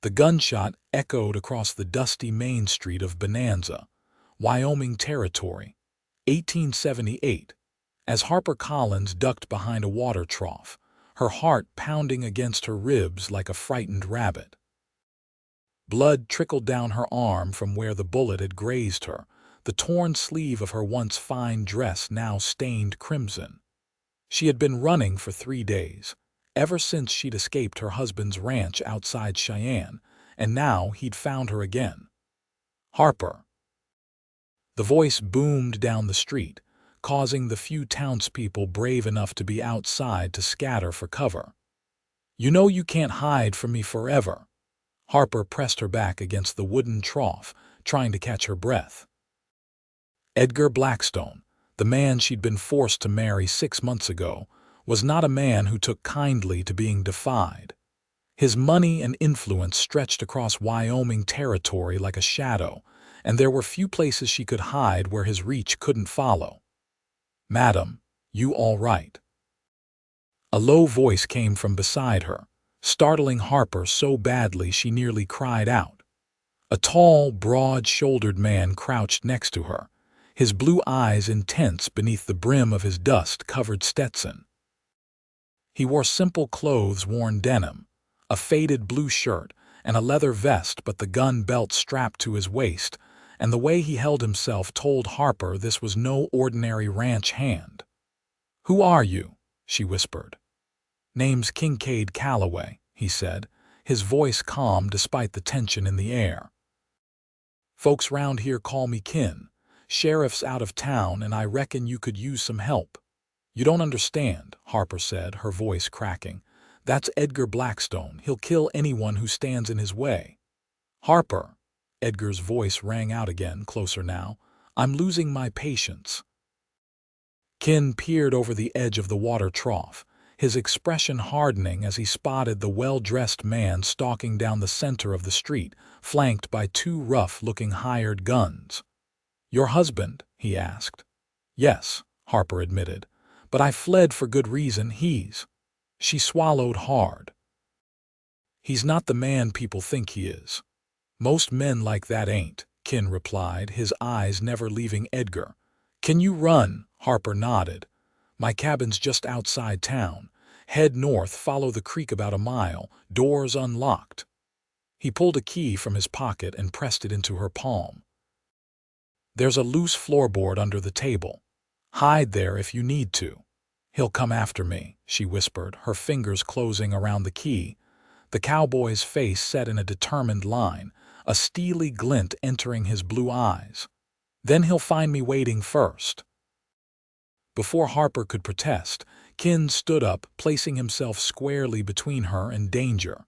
The gunshot echoed across the dusty main street of Bonanza, Wyoming Territory, 1878, as Harper Collins ducked behind a water trough, her heart pounding against her ribs like a frightened rabbit. Blood trickled down her arm from where the bullet had grazed her, the torn sleeve of her once fine dress now stained crimson. She had been running for 3 days, ever since she'd escaped her husband's ranch outside Cheyenne, and now he'd found her again. Harper. The voice boomed down the street, causing the few townspeople brave enough to be outside to scatter for cover. "You know you can't hide from me forever." Harper pressed her back against the wooden trough, trying to catch her breath. Edgar Blackstone, the man she'd been forced to marry 6 months ago, was not a man who took kindly to being defied. His money and influence stretched across Wyoming Territory like a shadow, and there were few places she could hide where his reach couldn't follow. "Madam, you all right?" A low voice came from beside her, startling Harper so badly she nearly cried out. A tall, broad-shouldered man crouched next to her, his blue eyes intense beneath the brim of his dust-covered Stetson. He wore simple clothes-worn denim, a faded blue shirt, and a leather vest, but the gun belt strapped to his waist, and the way he held himself told Harper this was no ordinary ranch hand. "Who are you?" she whispered. "Name's Kincaid Calloway," he said, his voice calm despite the tension in the air. "Folks round here call me Kin. Sheriff's out of town, and I reckon you could use some help." "You don't understand," Harper said, her voice cracking. "That's Edgar Blackstone. He'll kill anyone who stands in his way." "Harper," Edgar's voice rang out again, closer now, "I'm losing my patience." Kin peered over the edge of the water trough, his expression hardening as he spotted the well-dressed man stalking down the center of the street, flanked by 2 rough-looking hired guns. "Your husband?" he asked. "Yes," Harper admitted, "but I fled for good reason. She swallowed hard. "He's not the man people think he is. Most men like that ain't," Kin replied, his eyes never leaving Edgar. "Can you run?" Harper nodded. "My cabin's just outside town. Head north, follow the creek about a mile, doors unlocked." He pulled a key from his pocket and pressed it into her palm. "There's a loose floorboard under the table. Hide there if you need to." "He'll come after me," she whispered, her fingers closing around the key. The cowboy's face set in a determined line, a steely glint entering his blue eyes. "Then he'll find me waiting first." Before Harper could protest, Kin stood up, placing himself squarely between her and danger.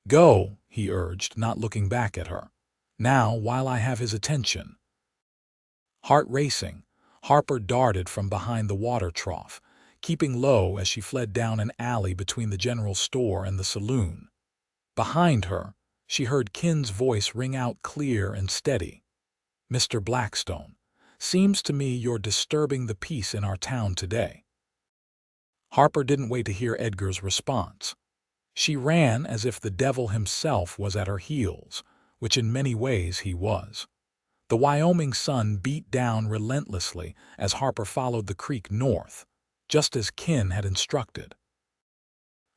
"Go," he urged, not looking back at her. "Now, while I have his attention." Heart racing, Harper darted from behind the water trough, keeping low as she fled down an alley between the general store and the saloon. Behind her, she heard Kin's voice ring out clear and steady. "Mr. Blackstone, seems to me you're disturbing the peace in our town today." Harper didn't wait to hear Edgar's response. She ran as if the devil himself was at her heels, which in many ways he was. The Wyoming sun beat down relentlessly as Harper followed the creek north, just as Kin had instructed.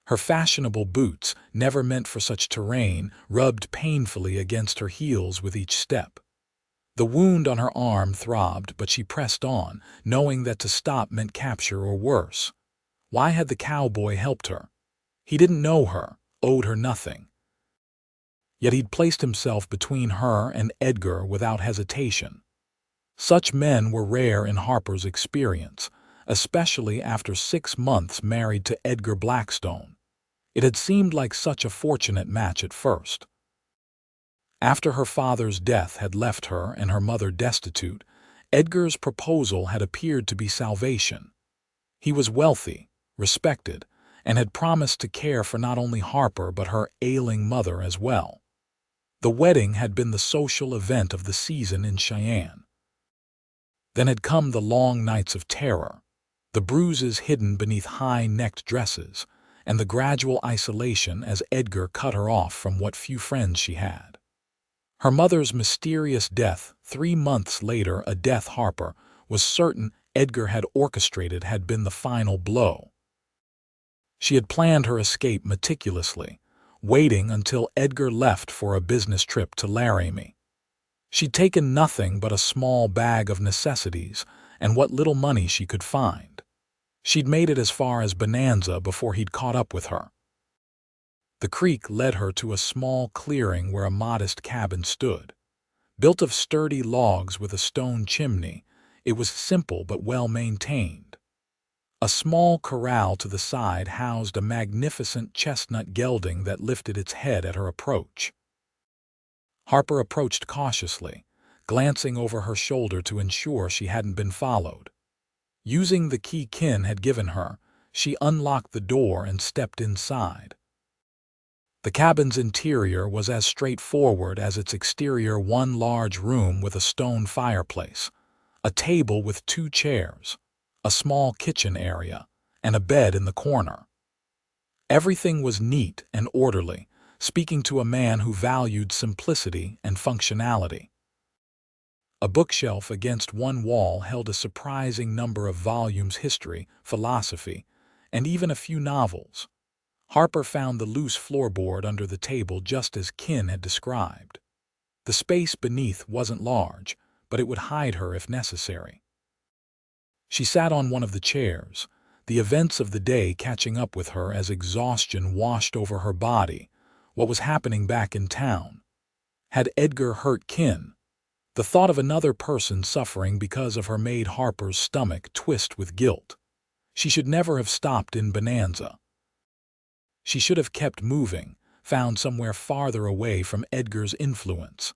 Her fashionable boots, never meant for such terrain, rubbed painfully against her heels with each step. The wound on her arm throbbed, but she pressed on, knowing that to stop meant capture or worse. Why had the cowboy helped her? He didn't know her, owed her nothing. Yet he'd placed himself between her and Edgar without hesitation. Such men were rare in Harper's experience, especially after 6 months married to Edgar Blackstone. It had seemed like such a fortunate match at first. After her father's death had left her and her mother destitute, Edgar's proposal had appeared to be salvation. He was wealthy, respected, and had promised to care for not only Harper but her ailing mother as well. The wedding had been the social event of the season in Cheyenne. Then had come the long nights of terror, the bruises hidden beneath high-necked dresses, and the gradual isolation as Edgar cut her off from what few friends she had. Her mother's mysterious death 3 months later, a death Harper was certain Edgar had orchestrated, had been the final blow. She had planned her escape meticulously, waiting until Edgar left for a business trip to Laramie. She'd taken nothing but a small bag of necessities and what little money she could find. She'd made it as far as Bonanza before he'd caught up with her. The creek led her to a small clearing where a modest cabin stood. Built of sturdy logs with a stone chimney, it was simple but well maintained. A small corral to the side housed a magnificent chestnut gelding that lifted its head at her approach. Harper approached cautiously, glancing over her shoulder to ensure she hadn't been followed. Using the key Kin had given her, she unlocked the door and stepped inside. The cabin's interior was as straightforward as its exterior, one large room with a stone fireplace, a table with 2 chairs, a small kitchen area, and a bed in the corner. Everything was neat and orderly, speaking to a man who valued simplicity and functionality. A bookshelf against one wall held a surprising number of volumes, history, philosophy, and even a few novels. Harper found the loose floorboard under the table just as Kin had described. The space beneath wasn't large, but it would hide her if necessary. She sat on one of the chairs, the events of the day catching up with her as exhaustion washed over her body. What was happening back in town? Had Edgar hurt Kin? The thought of another person suffering because of her made Harper's stomach twist with guilt. She should never have stopped in Bonanza. She should have kept moving, found somewhere farther away from Edgar's influence.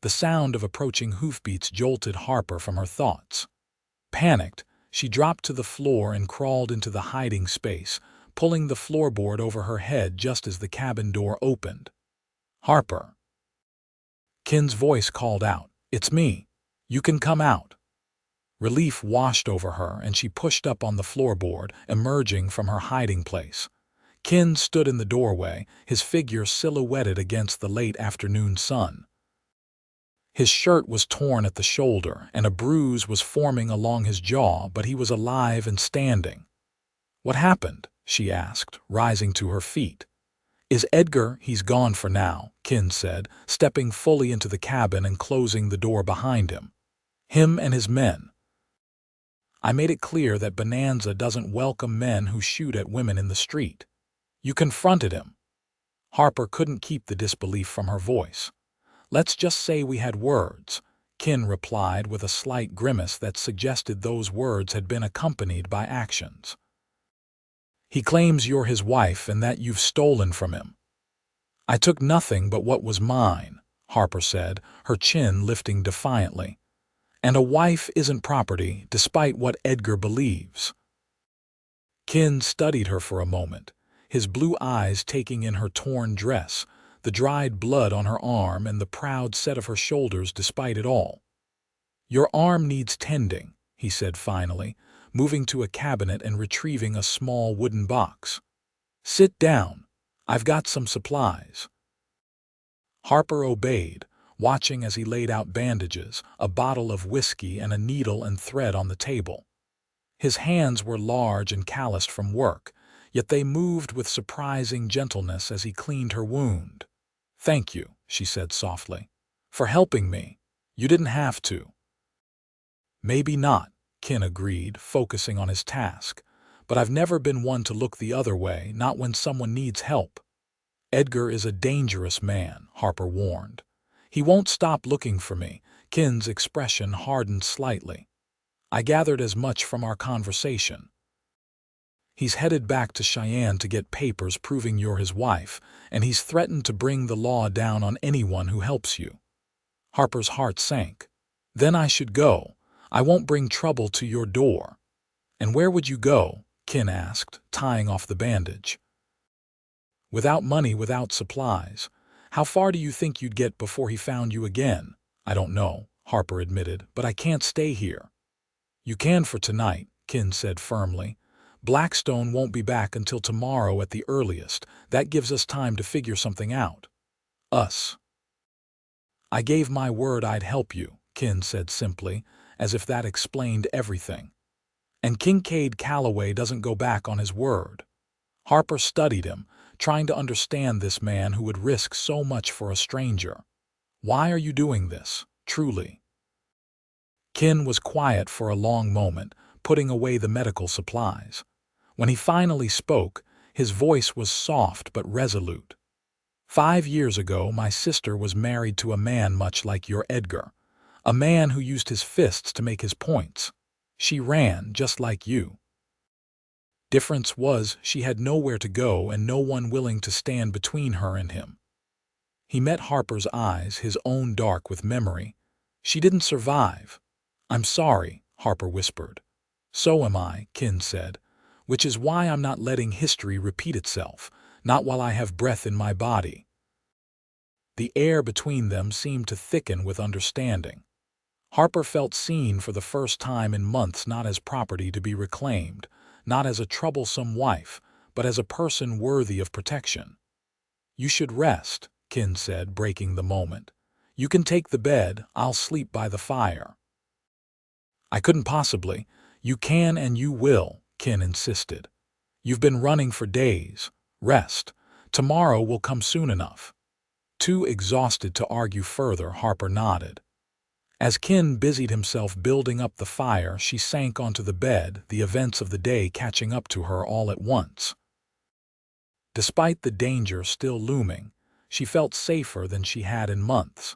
The sound of approaching hoofbeats jolted Harper from her thoughts. Panicked, she dropped to the floor and crawled into the hiding space, pulling the floorboard over her head just as the cabin door opened. "Harper." Kin's voice called out, "It's me. You can come out." Relief washed over her and she pushed up on the floorboard, emerging from her hiding place. Kin stood in the doorway, his figure silhouetted against the late afternoon sun. His shirt was torn at the shoulder and a bruise was forming along his jaw, but he was alive and standing. "What happened?" she asked, rising to her feet. "Is Edgar?" "He's gone for now," Kin said, stepping fully into the cabin and closing the door behind him. "Him and his men. I made it clear that Bonanza doesn't welcome men who shoot at women in the street. You confronted him." Harper couldn't keep the disbelief from her voice. "Let's just say we had words," Kin replied with a slight grimace that suggested those words had been accompanied by actions. "He claims you're his wife and that you've stolen from him." "I took nothing but what was mine," Harper said, her chin lifting defiantly. "And a wife isn't property, despite what Edgar believes." Kin studied her for a moment, his blue eyes taking in her torn dress, the dried blood on her arm, and the proud set of her shoulders despite it all. "Your arm needs tending," he said finally, moving to a cabinet and retrieving a small wooden box. "Sit down. I've got some supplies." Harper obeyed, watching as he laid out bandages, a bottle of whiskey, and a needle and thread on the table. His hands were large and calloused from work, yet they moved with surprising gentleness as he cleaned her wound. "Thank you," she said softly, "for helping me. You didn't have to." "Maybe not," Kin agreed, focusing on his task, "but I've never been one to look the other way, not when someone needs help." "Edgar is a dangerous man," Harper warned. "He won't stop looking for me." Kin's expression hardened slightly. "I gathered as much from our conversation. He's headed back to Cheyenne to get papers proving you're his wife, and he's threatened to bring the law down on anyone who helps you." Harper's heart sank. "Then I should go. I won't bring trouble to your door." "And where would you go?" Kin asked, tying off the bandage. "Without money, without supplies. How far do you think you'd get before he found you again?" "I don't know," Harper admitted, "but I can't stay here." "You can for tonight," Kin said firmly, Blackstone won't be back until tomorrow at the earliest. That gives us time to figure something out. Us. I gave my word I'd help you, Kin said simply, as if that explained everything. And Kincaid Calloway doesn't go back on his word. Harper studied him, trying to understand this man who would risk so much for a stranger. Why are you doing this, truly? Kin was quiet for a long moment, putting away the medical supplies. When he finally spoke, his voice was soft but resolute. 5 years ago, my sister was married to a man much like your Edgar, a man who used his fists to make his points. She ran just like you. Difference was she had nowhere to go and no one willing to stand between her and him. He met Harper's eyes, his own dark with memory. She didn't survive. I'm sorry, Harper whispered. So am I, Kin said, which is why I'm not letting history repeat itself, not while I have breath in my body. The air between them seemed to thicken with understanding. Harper felt seen for the first time in months, not as property to be reclaimed, not as a troublesome wife, but as a person worthy of protection. You should rest, Kin said, breaking the moment. You can take the bed, I'll sleep by the fire. I couldn't possibly. You can and you will, Kin insisted. You've been running for days. Rest. Tomorrow will come soon enough. Too exhausted to argue further, Harper nodded. As Kin busied himself building up the fire, she sank onto the bed, the events of the day catching up to her all at once. Despite the danger still looming, she felt safer than she had in months.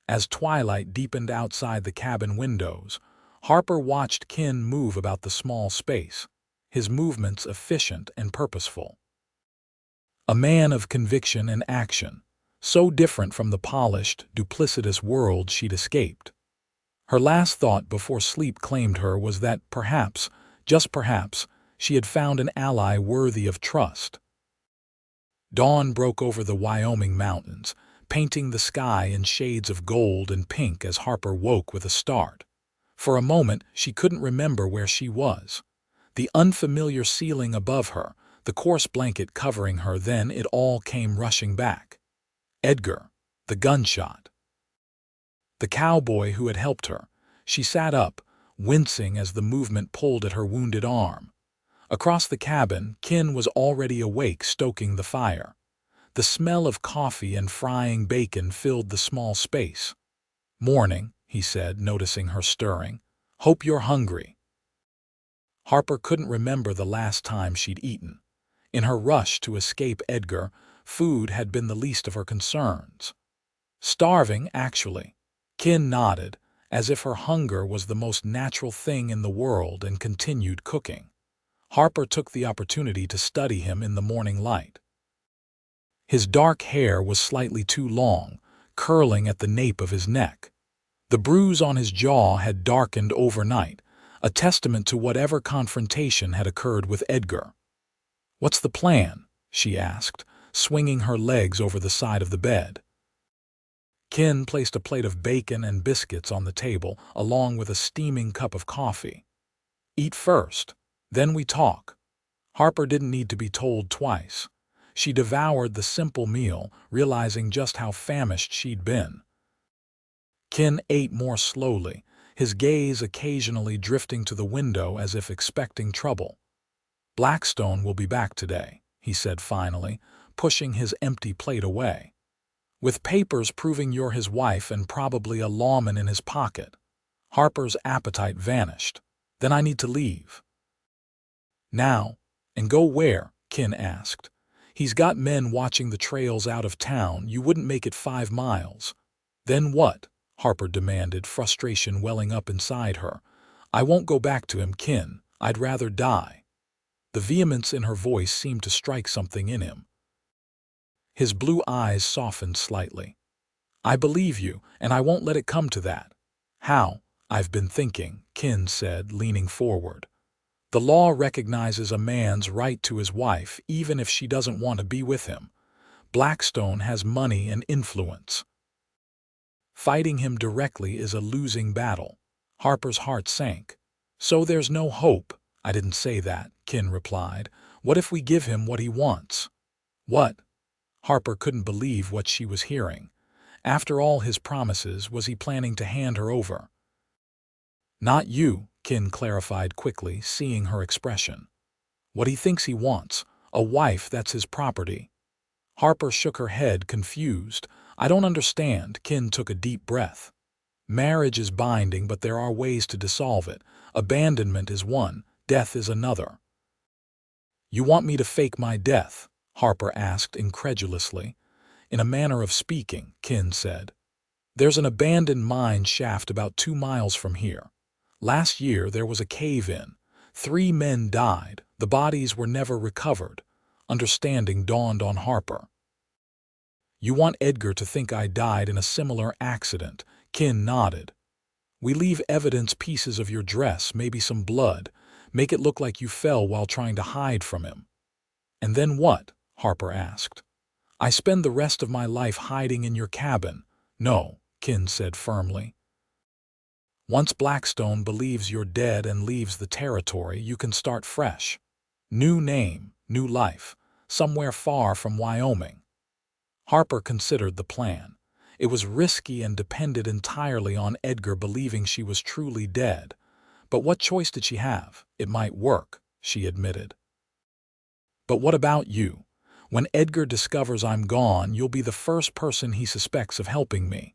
As twilight deepened outside the cabin windows, Harper watched Kin move about the small space, his movements efficient and purposeful. A man of conviction and action, so different from the polished, duplicitous world she'd escaped. Her last thought before sleep claimed her was that perhaps, just perhaps, she had found an ally worthy of trust. Dawn broke over the Wyoming mountains, painting the sky in shades of gold and pink as Harper woke with a start. For a moment, she couldn't remember where she was. The unfamiliar ceiling above her, the coarse blanket covering her, then it all came rushing back. Edgar, the gunshot. The cowboy who had helped her. She sat up, wincing as the movement pulled at her wounded arm. Across the cabin, Kin was already awake, stoking the fire. The smell of coffee and frying bacon filled the small space. "Morning," he said, noticing her stirring. "Hope you're hungry." Harper couldn't remember the last time she'd eaten. In her rush to escape Edgar, food had been the least of her concerns. Starving, actually. Kin nodded, as if her hunger was the most natural thing in the world, and continued cooking. Harper took the opportunity to study him in the morning light. His dark hair was slightly too long, curling at the nape of his neck. The bruise on his jaw had darkened overnight, a testament to whatever confrontation had occurred with Edgar. "What's the plan?" she asked, swinging her legs over the side of the bed. Kin placed a plate of bacon and biscuits on the table, along with a steaming cup of coffee. "Eat first, then we talk." Harper didn't need to be told twice. She devoured the simple meal, realizing just how famished she'd been. Kin ate more slowly, his gaze occasionally drifting to the window as if expecting trouble. "Blackstone will be back today," he said finally, pushing his empty plate away. "With papers proving you're his wife and probably a lawman in his pocket." Harper's appetite vanished. "Then I need to leave." "Now? And go where?" Kin asked. "He's got men watching the trails out of town. You wouldn't make it 5 miles. "Then what?" Harper demanded, frustration welling up inside her. "I won't go back to him, Kin. I'd rather die." The vehemence in her voice seemed to strike something in him. His blue eyes softened slightly. "I believe you, and I won't let it come to that." "How?" "I've been thinking," Kin said, leaning forward. "The law recognizes a man's right to his wife even if she doesn't want to be with him. Blackstone has money and influence. Fighting him directly is a losing battle." Harper's heart sank. "So there's no hope." "I didn't say that," Kin replied. "What if we give him what he wants?" "What?" Harper couldn't believe what she was hearing. After all his promises, was he planning to hand her over? "Not you," Kin clarified quickly, seeing her expression. "What he thinks he wants. A wife that's his property." Harper shook her head, confused. "I don't understand." Kin took a deep breath. "Marriage is binding, but there are ways to dissolve it. Abandonment is one, death is another." "You want me to fake my death?" Harper asked incredulously. "In a manner of speaking," Kin said. "There's an abandoned mine shaft about 2 miles from here. Last year there was a cave-in. 3 men died. The bodies were never recovered." Understanding dawned on Harper. "You want Edgar to think I died in a similar accident?" Kin nodded. "We leave evidence, pieces of your dress, maybe some blood. Make it look like you fell while trying to hide from him." "And then what?" Harper asked. "I spend the rest of my life hiding in your cabin." "No," Kin said firmly. "Once Blackstone believes you're dead and leaves the territory, you can start fresh. New name, new life, somewhere far from Wyoming." Harper considered the plan. It was risky and depended entirely on Edgar believing she was truly dead. But what choice did she have? "It might work," she admitted. "But what about you? When Edgar discovers I'm gone, you'll be the first person he suspects of helping me."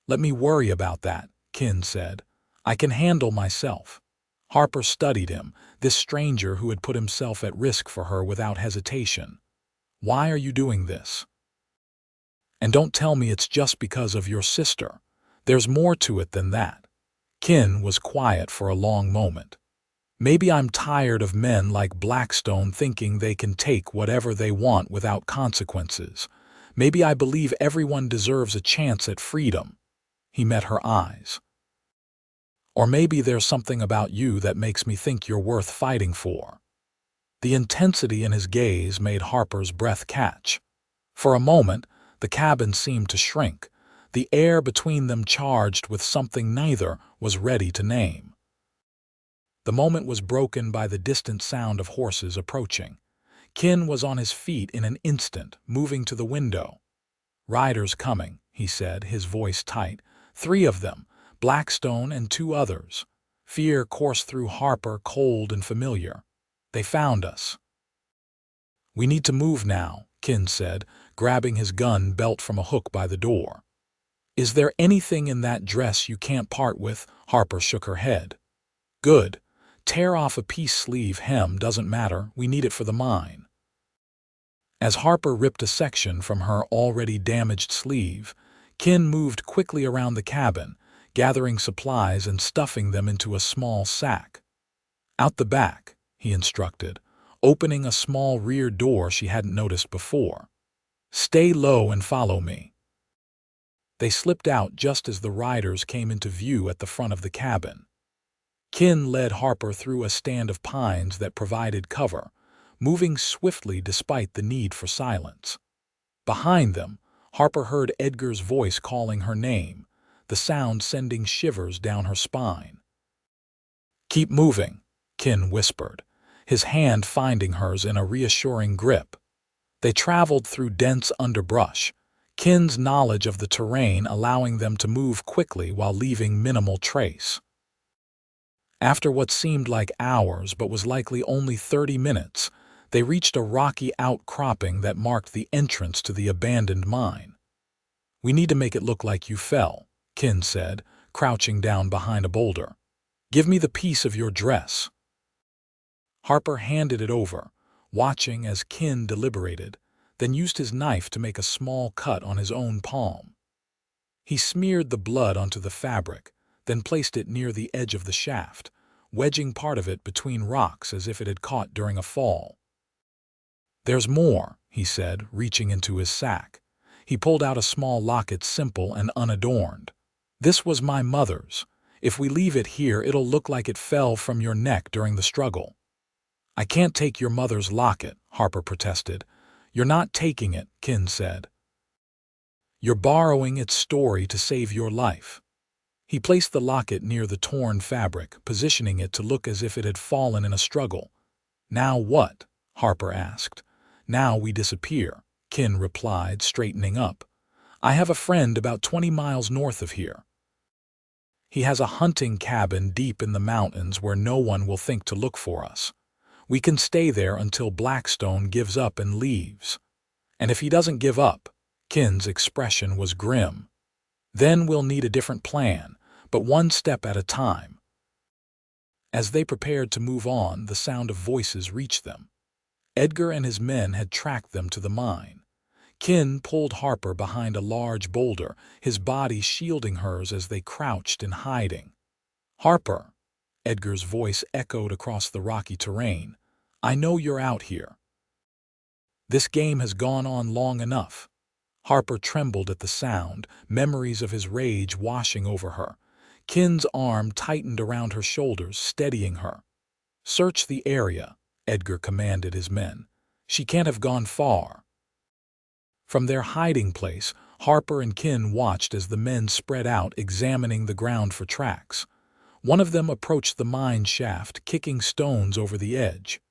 "Let me worry about that," Kin said. "I can handle myself." Harper studied him, this stranger who had put himself at risk for her without hesitation. "Why are you doing this? And don't tell me it's just because of your sister. There's more to it than that." Kin was quiet for a long moment. "Maybe I'm tired of men like Blackstone thinking they can take whatever they want without consequences. Maybe I believe everyone deserves a chance at freedom." He met her eyes. "Or maybe there's something about you that makes me think you're worth fighting for." The intensity in his gaze made Harper's breath catch. For a moment, the cabin seemed to shrink, the air between them charged with something neither was ready to name. The moment was broken by the distant sound of horses approaching. Kin was on his feet in an instant, moving to the window. "Riders coming," he said, his voice tight. 3 of them, Blackstone and 2 others. Fear coursed through Harper, cold and familiar. "They found us." "We need to move now," Kin said, grabbing his gun belt from a hook by the door. "Is there anything in that dress you can't part with?" Harper shook her head. "Good. Tear off a piece, sleeve, hem, doesn't matter. We need it for the mine." As Harper ripped a section from her already damaged sleeve, Kin moved quickly around the cabin, gathering supplies and stuffing them into a small sack. "Out the back," he instructed, opening a small rear door she hadn't noticed before. "Stay low and follow me." They slipped out just as the riders came into view at the front of the cabin. Kin led Harper through a stand of pines that provided cover, moving swiftly despite the need for silence. Behind them, Harper heard Edgar's voice calling her name, the sound sending shivers down her spine. "Keep moving," Kin whispered, his hand finding hers in a reassuring grip. They traveled through dense underbrush, Kin's knowledge of the terrain allowing them to move quickly while leaving minimal trace. After what seemed like hours but was likely only 30 minutes, they reached a rocky outcropping that marked the entrance to the abandoned mine. "We need to make it look like you fell," Kin said, crouching down behind a boulder. "Give me the piece of your dress." Harper handed it over, watching as Kin deliberated, then used his knife to make a small cut on his own palm. He smeared the blood onto the fabric, then placed it near the edge of the shaft, wedging part of it between rocks as if it had caught during a fall. "There's more," he said, reaching into his sack. He pulled out a small locket, simple and unadorned. "This was my mother's. If we leave it here, it'll look like it fell from your neck during the struggle." "I can't take your mother's locket," Harper protested. "You're not taking it," Kin said. "You're borrowing its story to save your life." He placed the locket near the torn fabric, positioning it to look as if it had fallen in a struggle. "Now what?" Harper asked. "Now we disappear," Kin replied, straightening up. "I have a friend about 20 miles north of here. He has a hunting cabin deep in the mountains where no one will think to look for us. We can stay there until Blackstone gives up and leaves. And if he doesn't give up," Kin's expression was grim, "then we'll need a different plan, but one step at a time." As they prepared to move on, the sound of voices reached them. Edgar and his men had tracked them to the mine. Kin pulled Harper behind a large boulder, his body shielding hers as they crouched in hiding. "Harper," Edgar's voice echoed across the rocky terrain, "I know you're out here. This game has gone on long enough." Harper trembled at the sound, memories of his rage washing over her. Kin's arm tightened around her shoulders, steadying her. "Search the area," Edgar commanded his men. "She can't have gone far." From their hiding place, Harper and Kin watched as the men spread out, examining the ground for tracks. One of them approached the mine shaft, kicking stones over the edge.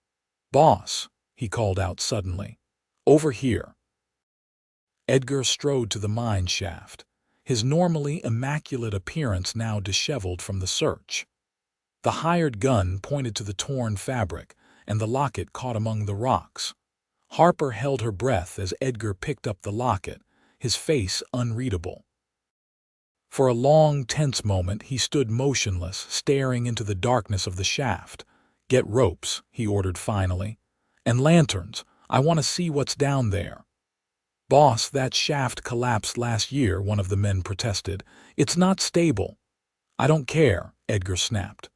"Boss," he called out suddenly, "over here." Edgar strode to the mine shaft, his normally immaculate appearance now disheveled from the search. The hired gun pointed to the torn fabric, and the locket caught among the rocks. Harper held her breath as Edgar picked up the locket, his face unreadable. For a long, tense moment he stood motionless, staring into the darkness of the shaft. "Get ropes," he ordered finally. "And lanterns. I want to see what's down there." "Boss, that shaft collapsed last year," one of the men protested. "It's not stable." "I don't care," Edgar snapped.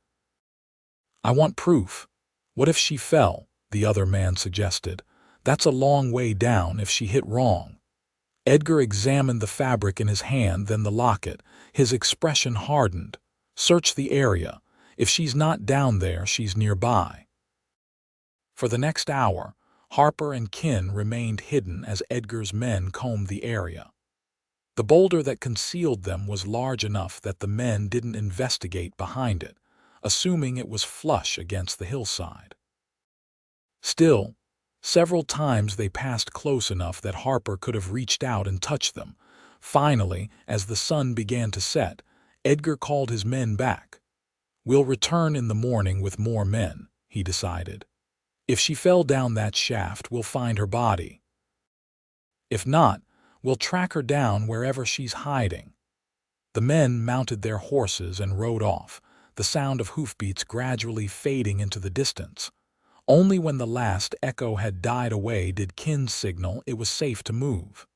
"I want proof." "What if she fell?" the other man suggested. "That's a long way down if she hit wrong." Edgar examined the fabric in his hand, then the locket. His expression hardened. "Search the area. If she's not down there, she's nearby." For the next hour, Harper and Kin remained hidden as Edgar's men combed the area. The boulder that concealed them was large enough that the men didn't investigate behind it, assuming it was flush against the hillside. Still, several times they passed close enough that Harper could have reached out and touched them. Finally, as the sun began to set, Edgar called his men back. "We'll return in the morning with more men," he decided. "If she fell down that shaft, we'll find her body. If not, we'll track her down wherever she's hiding." The men mounted their horses and rode off, the sound of hoofbeats gradually fading into the distance. Only when the last echo had died away did Kin signal it was safe to move.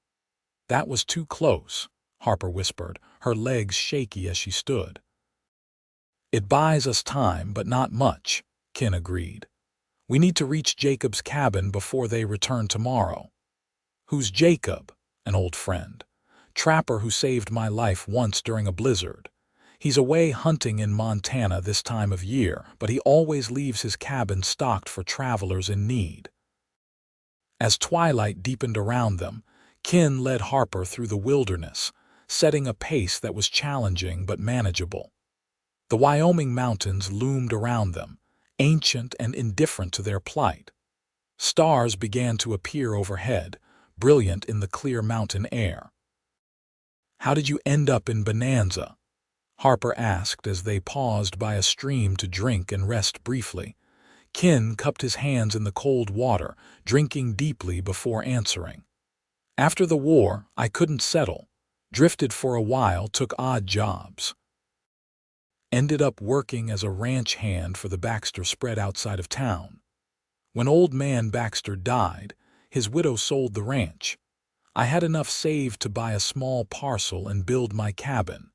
"That was too close," Harper whispered, her legs shaky as she stood. "It buys us time, but not much," Kin agreed. "We need to reach Jacob's cabin before they return tomorrow." "Who's Jacob?" "An old friend. Trapper who saved my life once during a blizzard. He's away hunting in Montana this time of year, but he always leaves his cabin stocked for travelers in need." As twilight deepened around them, Kin led Harper through the wilderness, setting a pace that was challenging but manageable. The Wyoming mountains loomed around them, ancient and indifferent to their plight. Stars began to appear overhead, brilliant in the clear mountain air. "How did you end up in Bonanza?" Harper asked as they paused by a stream to drink and rest briefly. Kin cupped his hands in the cold water, drinking deeply before answering. "After the war, I couldn't settle. Drifted for a while, took odd jobs. Ended up working as a ranch hand for the Baxter spread outside of town. When old man Baxter died, his widow sold the ranch. I had enough saved to buy a small parcel and build my cabin."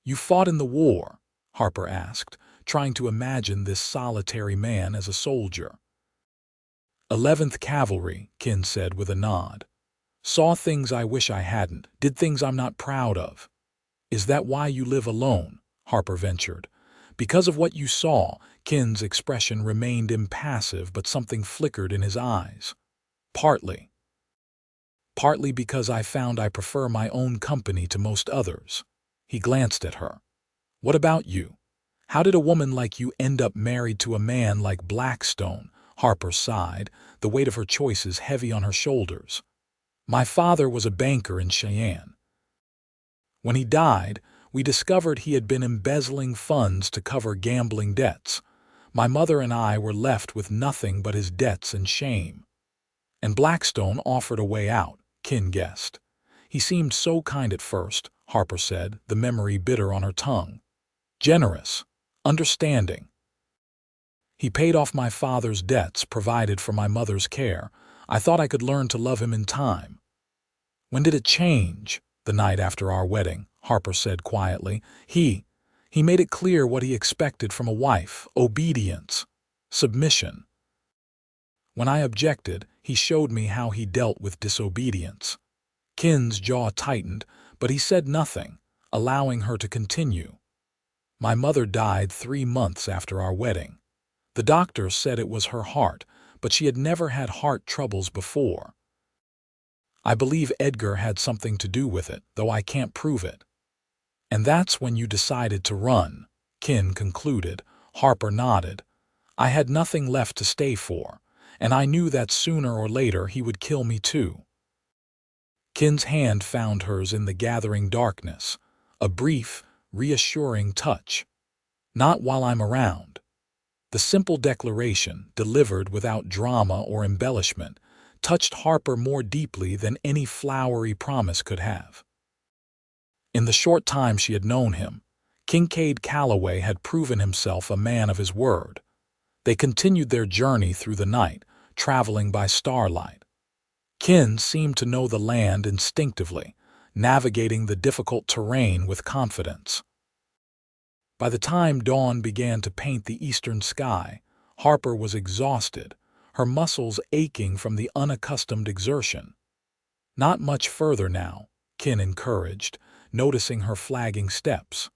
"You fought in the war?" Harper asked, trying to imagine this solitary man as a soldier. 11th Cavalry, Kin said with a nod. "Saw things I wish I hadn't, did things I'm not proud of." "Is that why you live alone?" Harper ventured. "Because of what you saw," Kin's expression remained impassive, but something flickered in his eyes. "Partly. Partly because I found I prefer my own company to most others." He glanced at her. "What about you? How did a woman like you end up married to a man like Blackstone?" Harper sighed, the weight of her choices heavy on her shoulders. My father was a banker in Cheyenne. When he died, we discovered he had been embezzling funds to cover gambling debts. My mother and I were left with nothing but his debts and shame. And Blackstone offered a way out, Kin guessed. He seemed so kind at first, Harper said, the memory bitter on her tongue. Generous, understanding. He paid off my father's debts, provided for my mother's care. I thought I could learn to love him in time. When did it change? The night after our wedding, Harper said quietly. He made it clear what he expected from a wife: obedience, submission. When I objected, he showed me how he dealt with disobedience. Kin's jaw tightened, but he said nothing, allowing her to continue. My mother died 3 months after our wedding. The doctor said it was her heart, but she had never had heart troubles before. I believe Edgar had something to do with it, though I can't prove it. And that's when you decided to run, Kin concluded. Harper nodded. I had nothing left to stay for, and I knew that sooner or later he would kill me too. Kin's hand found hers in the gathering darkness, a brief, reassuring touch. Not while I'm around. The simple declaration, delivered without drama or embellishment, touched Harper more deeply than any flowery promise could have. In the short time she had known him, Kincaid Calloway had proven himself a man of his word. They continued their journey through the night, traveling by starlight. Kin seemed to know the land instinctively, navigating the difficult terrain with confidence. By the time dawn began to paint the eastern sky, Harper was exhausted, her muscles aching from the unaccustomed exertion. Not much further now, Kin encouraged, noticing her flagging steps.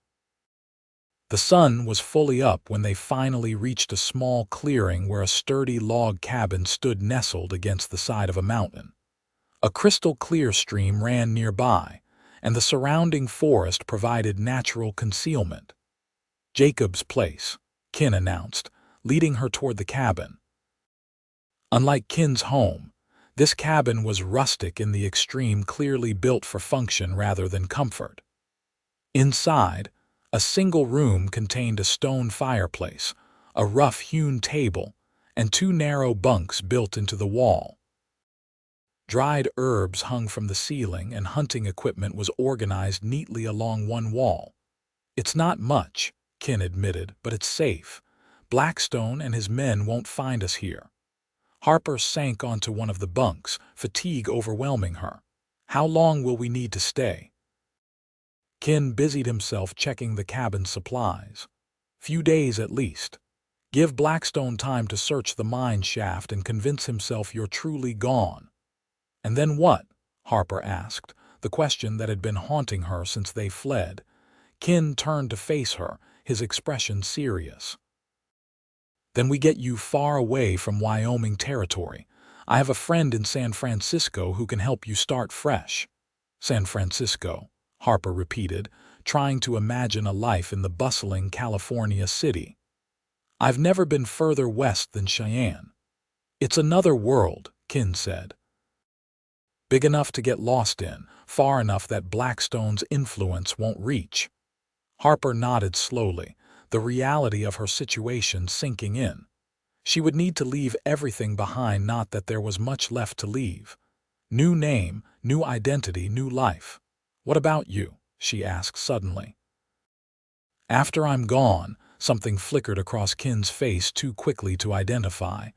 The sun was fully up when they finally reached a small clearing where a sturdy log cabin stood nestled against the side of a mountain. A crystal-clear stream ran nearby, and the surrounding forest provided natural concealment. Jacob's place, Kin announced, leading her toward the cabin. Unlike Kin's home, this cabin was rustic in the extreme, clearly built for function rather than comfort. Inside, a single room contained a stone fireplace, a rough-hewn table, and 2 narrow bunks built into the wall. Dried herbs hung from the ceiling, and hunting equipment was organized neatly along one wall. It's not much, Kin admitted, but it's safe. Blackstone and his men won't find us here. Harper sank onto one of the bunks, fatigue overwhelming her. How long will we need to stay? Kin busied himself checking the cabin's supplies. Few days at least. Give Blackstone time to search the mine shaft and convince himself you're truly gone. And then what? Harper asked, the question that had been haunting her since they fled. Kin turned to face her, his expression serious. Then we get you far away from Wyoming Territory. I have a friend in San Francisco who can help you start fresh. San Francisco, Harper repeated, trying to imagine a life in the bustling California city. I've never been further west than Cheyenne. It's another world, Kin said. Big enough to get lost in, far enough that Blackstone's influence won't reach. Harper nodded slowly, the reality of her situation sinking in. She would need to leave everything behind, not that there was much left to leave. New name, new identity, new life. What about you? She asked suddenly. After I'm gone, something flickered across Kin's face too quickly to identify.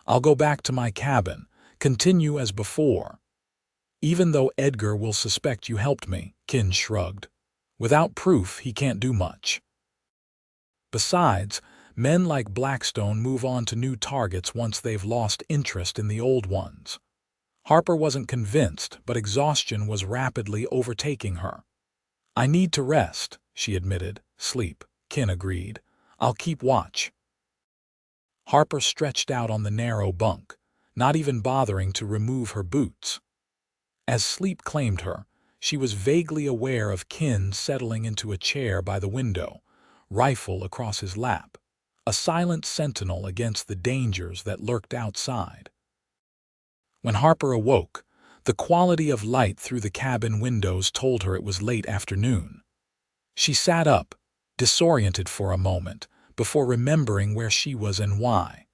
I'll go back to my cabin, continue as before. Even though Edgar will suspect you helped me, Kin shrugged. Without proof, he can't do much. Besides, men like Blackstone move on to new targets once they've lost interest in the old ones. Harper wasn't convinced, but exhaustion was rapidly overtaking her. I need to rest, she admitted. Sleep, Kin agreed. I'll keep watch. Harper stretched out on the narrow bunk, not even bothering to remove her boots. As sleep claimed her, she was vaguely aware of Kin settling into a chair by the window, rifle across his lap. a silent sentinel against the dangers that lurked outside. When Harper awoke, the quality of light through the cabin windows told her it was late afternoon. She sat up, disoriented for a moment, before remembering where she was and why.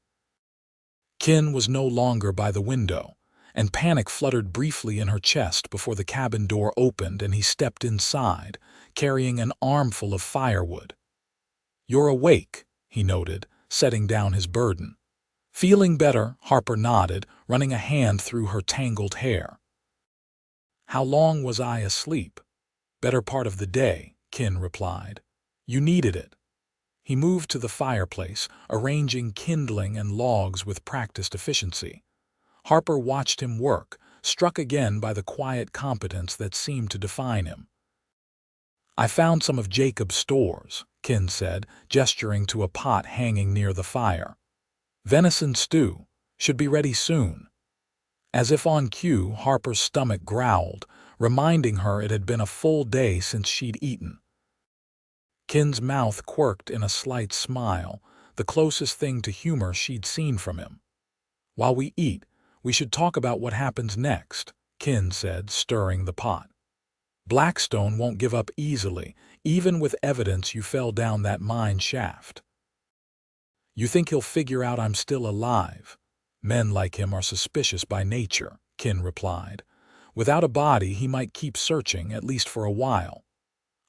Kin was no longer by the window, and panic fluttered briefly in her chest before the cabin door opened and he stepped inside, carrying an armful of firewood. "You're awake," he noted, setting down his burden. "Feeling better?" Harper nodded, running a hand through her tangled hair. "How long was I asleep?" "Better part of the day," Kin replied. "You needed it." He moved to the fireplace, arranging kindling and logs with practiced efficiency. Harper watched him work, struck again by the quiet competence that seemed to define him. "I found some of Jacob's stores," Kin said, gesturing to a pot hanging near the fire. "Venison stew. Should be ready soon." As if on cue, Harper's stomach growled, reminding her it had been a full day since she'd eaten. Kin's mouth quirked in a slight smile, the closest thing to humor she'd seen from him. "While we eat, we should talk about what happens next," Kin said, stirring the pot. "Blackstone won't give up easily, even with evidence you fell down that mine shaft." "You think he'll figure out I'm still alive?" "Men like him are suspicious by nature," Kin replied. "Without a body, he might keep searching, at least for a while."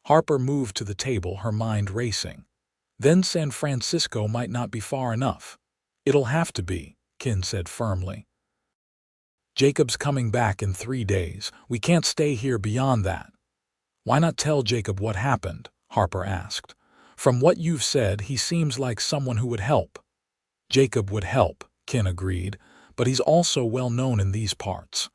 Harper moved to the table, her mind racing. "Then San Francisco might not be far enough." "It'll have to be," Kin said firmly. "Jacob's coming back in 3 days. We can't stay here beyond that." "Why not tell Jacob what happened?" Harper asked. "From what you've said, he seems like someone who would help." "Jacob would help," Kin agreed, "but he's also well known in these parts.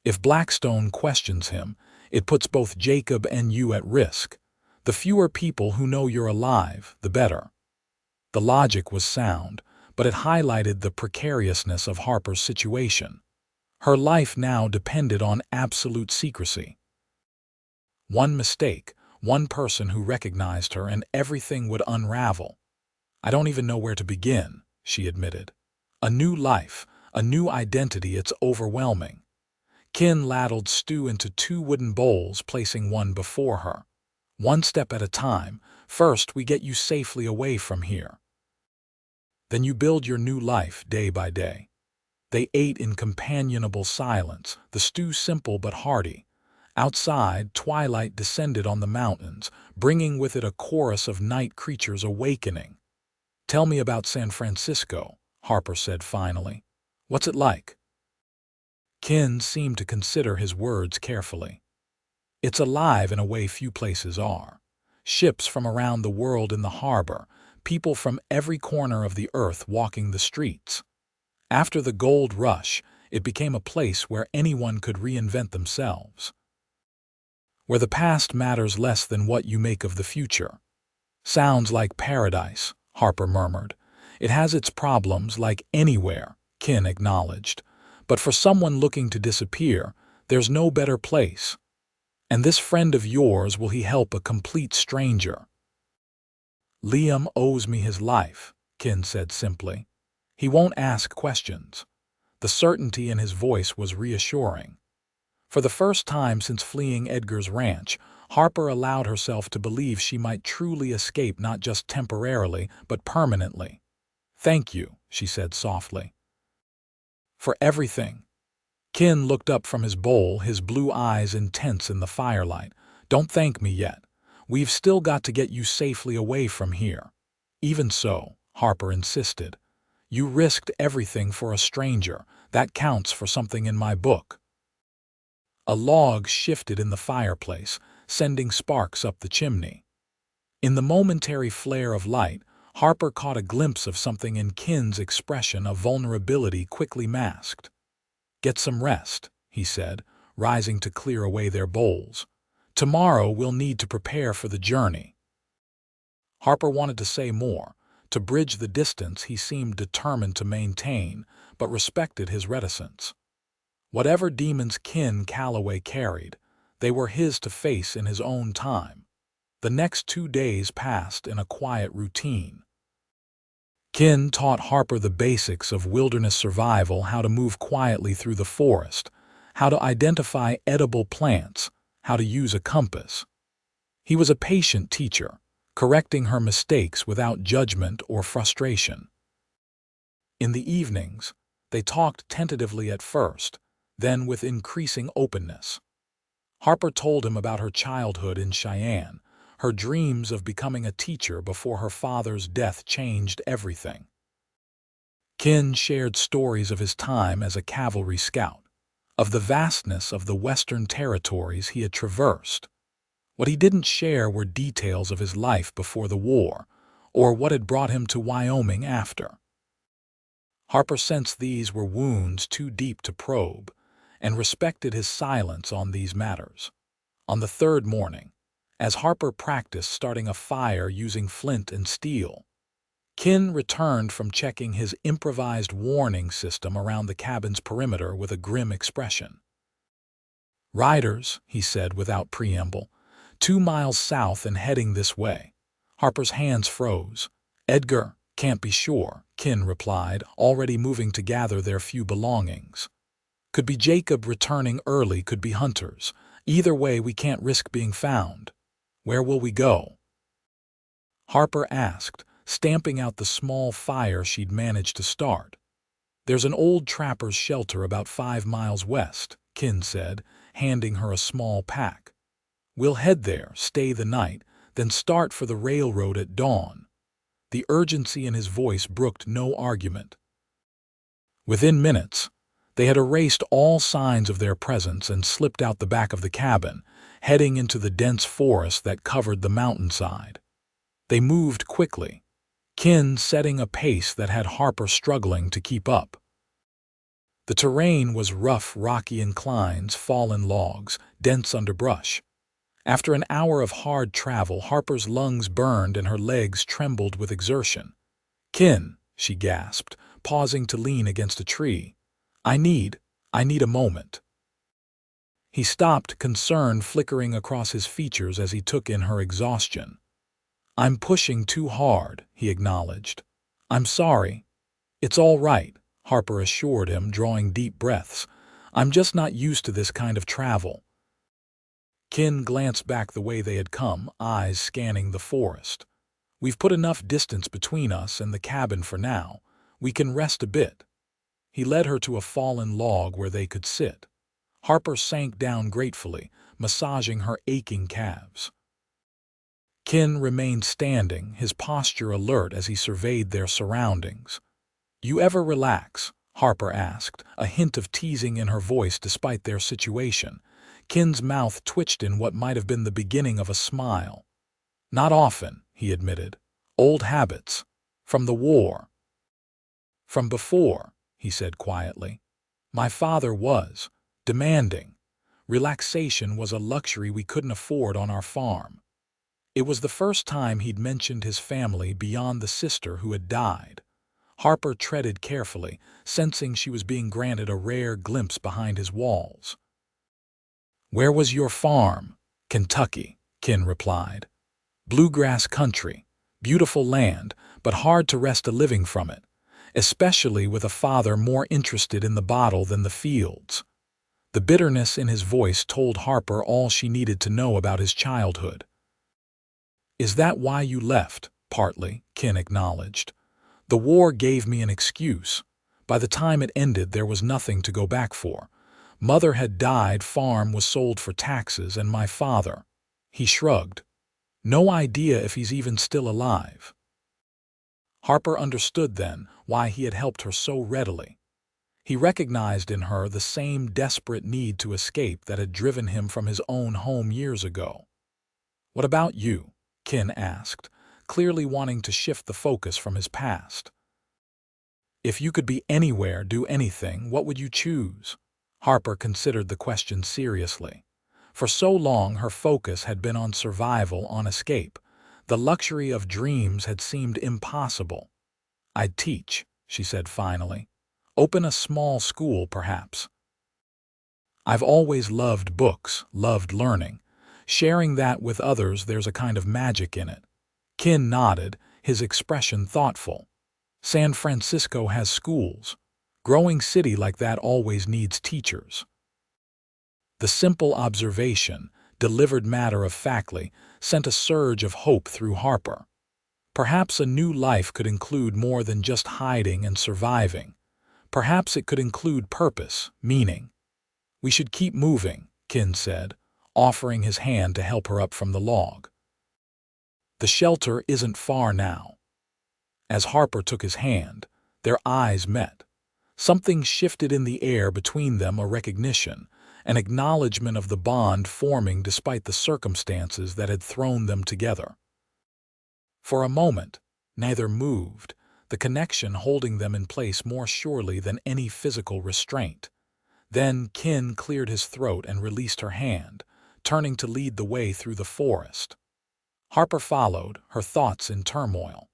If Blackstone questions him, it puts both Jacob and you at risk. The fewer people who know you're alive, the better." The logic was sound, but it highlighted the precariousness of Harper's situation. Her life now depended on absolute secrecy. One mistake, one person who recognized her, and everything would unravel. "I don't even know where to begin," she admitted. "A new life, a new identity, it's overwhelming." Kin ladled stew into 2 wooden bowls, placing one before her. "One step at a time. First, we get you safely away from here. Then you build your new life day by day." They ate in companionable silence, the stew simple but hearty. Outside, twilight descended on the mountains, bringing with it a chorus of night creatures awakening. "Tell me about San Francisco," Harper said finally. "What's it like?" Kin seemed to consider his words carefully. "It's alive in a way few places are. Ships from around the world in the harbor, people from every corner of the earth walking the streets. After the gold rush, it became a place where anyone could reinvent themselves. Where the past matters less than what you make of the future." "Sounds like paradise," Harper murmured. "It has its problems, like anywhere," Kin acknowledged. "But for someone looking to disappear, there's no better place. And this friend of yours, will he help a complete stranger?" "Liam owes me his life," Kin said simply. "He won't ask questions." The certainty in his voice was reassuring. For the first time since fleeing Edgar's ranch, Harper allowed herself to believe she might truly escape, not just temporarily, but permanently. "Thank you," she said softly. "For everything." Kin looked up from his bowl, his blue eyes intense in the firelight. "Don't thank me yet. We've still got to get you safely away from here." "Even so," Harper insisted. "You risked everything for a stranger. That counts for something in my book." A log shifted in the fireplace, sending sparks up the chimney. In the momentary flare of light, Harper caught a glimpse of something in Kin's expression, a vulnerability quickly masked. "Get some rest," he said, rising to clear away their bowls. "Tomorrow we'll need to prepare for the journey." Harper wanted to say more, to bridge the distance he seemed determined to maintain, but respected his reticence. Whatever demons Kincaid Calloway carried, they were his to face in his own time. The next 2 days passed in a quiet routine. Kin taught Harper the basics of wilderness survival, how to move quietly through the forest, how to identify edible plants, how to use a compass. He was a patient teacher, correcting her mistakes without judgment or frustration. In the evenings, they talked tentatively at first, then with increasing openness. Harper told him about her childhood in Cheyenne, her dreams of becoming a teacher before her father's death changed everything. Kin shared stories of his time as a cavalry scout, of the vastness of the Western territories he had traversed. What he didn't share were details of his life before the war, or what had brought him to Wyoming after. Harper sensed these were wounds too deep to probe, and respected his silence on these matters. On the third morning, as Harper practiced starting a fire using flint and steel, Kin returned from checking his improvised warning system around the cabin's perimeter with a grim expression. "Riders," he said without preamble, 2 miles south and heading this way." Harper's hands froze. "Edgar, can't be sure," Kin replied, already moving to gather their few belongings. "Could be Jacob returning early, could be hunters. Either way, we can't risk being found. Where will we go?" Harper asked, stamping out the small fire she'd managed to start. "There's an old trapper's shelter about 5 miles west," Kin said, handing her a small pack. "We'll head there, stay the night, then start for the railroad at dawn." The urgency in his voice brooked no argument. Within minutes, they had erased all signs of their presence and slipped out the back of the cabin, heading into the dense forest that covered the mountainside. They moved quickly, Kin setting a pace that had Harper struggling to keep up. The terrain was rough, rocky inclines, fallen logs, dense underbrush. After an hour of hard travel, Harper's lungs burned and her legs trembled with exertion. "Kin," she gasped, pausing to lean against a tree. I need a moment." He stopped, concern flickering across his features as he took in her exhaustion. "I'm pushing too hard," he acknowledged. "I'm sorry." "It's all right," Harper assured him, drawing deep breaths. "I'm just not used to this kind of travel." Kin glanced back the way they had come, eyes scanning the forest. "We've put enough distance between us and the cabin for now. We can rest a bit." He led her to a fallen log where they could sit. Harper sank down gratefully, massaging her aching calves. Kin remained standing, his posture alert as he surveyed their surroundings. "You ever relax?" Harper asked, a hint of teasing in her voice despite their situation. Kin's mouth twitched in what might have been the beginning of a smile. "Not often," he admitted. "Old habits. From the war." "From before," he said quietly. "My father was demanding. Relaxation was a luxury we couldn't afford on our farm." It was the first time he'd mentioned his family beyond the sister who had died. Harper treaded carefully, sensing she was being granted a rare glimpse behind his walls. "Where was your farm?" "Kentucky," Kin replied. "Bluegrass country, beautiful land, but hard to wrest a living from it, especially with a father more interested in the bottle than the fields." The bitterness in his voice told Harper all she needed to know about his childhood. "Is that why you left?" "Partly," Kin acknowledged. "The war gave me an excuse. By the time it ended, there was nothing to go back for. Mother had died, farm was sold for taxes, and my father—" He shrugged. "No idea if he's even still alive." Harper understood then why he had helped her so readily. He recognized in her the same desperate need to escape that had driven him from his own home years ago. "What about you?" Kin asked, clearly wanting to shift the focus from his past. "If you could be anywhere, do anything, what would you choose?" Harper considered the question seriously. For so long her focus had been on survival, on escape. The luxury of dreams had seemed impossible. "I'd teach," she said finally. "Open a small school, perhaps. I've always loved books, loved learning. Sharing that with others, there's a kind of magic in it." Kin nodded, his expression thoughtful. San Francisco has schools. Growing city like that always needs teachers. The simple observation, delivered matter-of-factly, sent a surge of hope through Harper. Perhaps a new life could include more than just hiding and surviving. Perhaps it could include purpose, meaning. "We should keep moving," Kin said, offering his hand to help her up from the log. "The shelter isn't far now." As Harper took his hand, their eyes met. Something shifted in the air between them, a recognition, an acknowledgement of the bond forming despite the circumstances that had thrown them together. For a moment, neither moved, the connection holding them in place more surely than any physical restraint. Then Kin cleared his throat and released her hand, turning to lead the way through the forest. Harper followed, her thoughts in turmoil.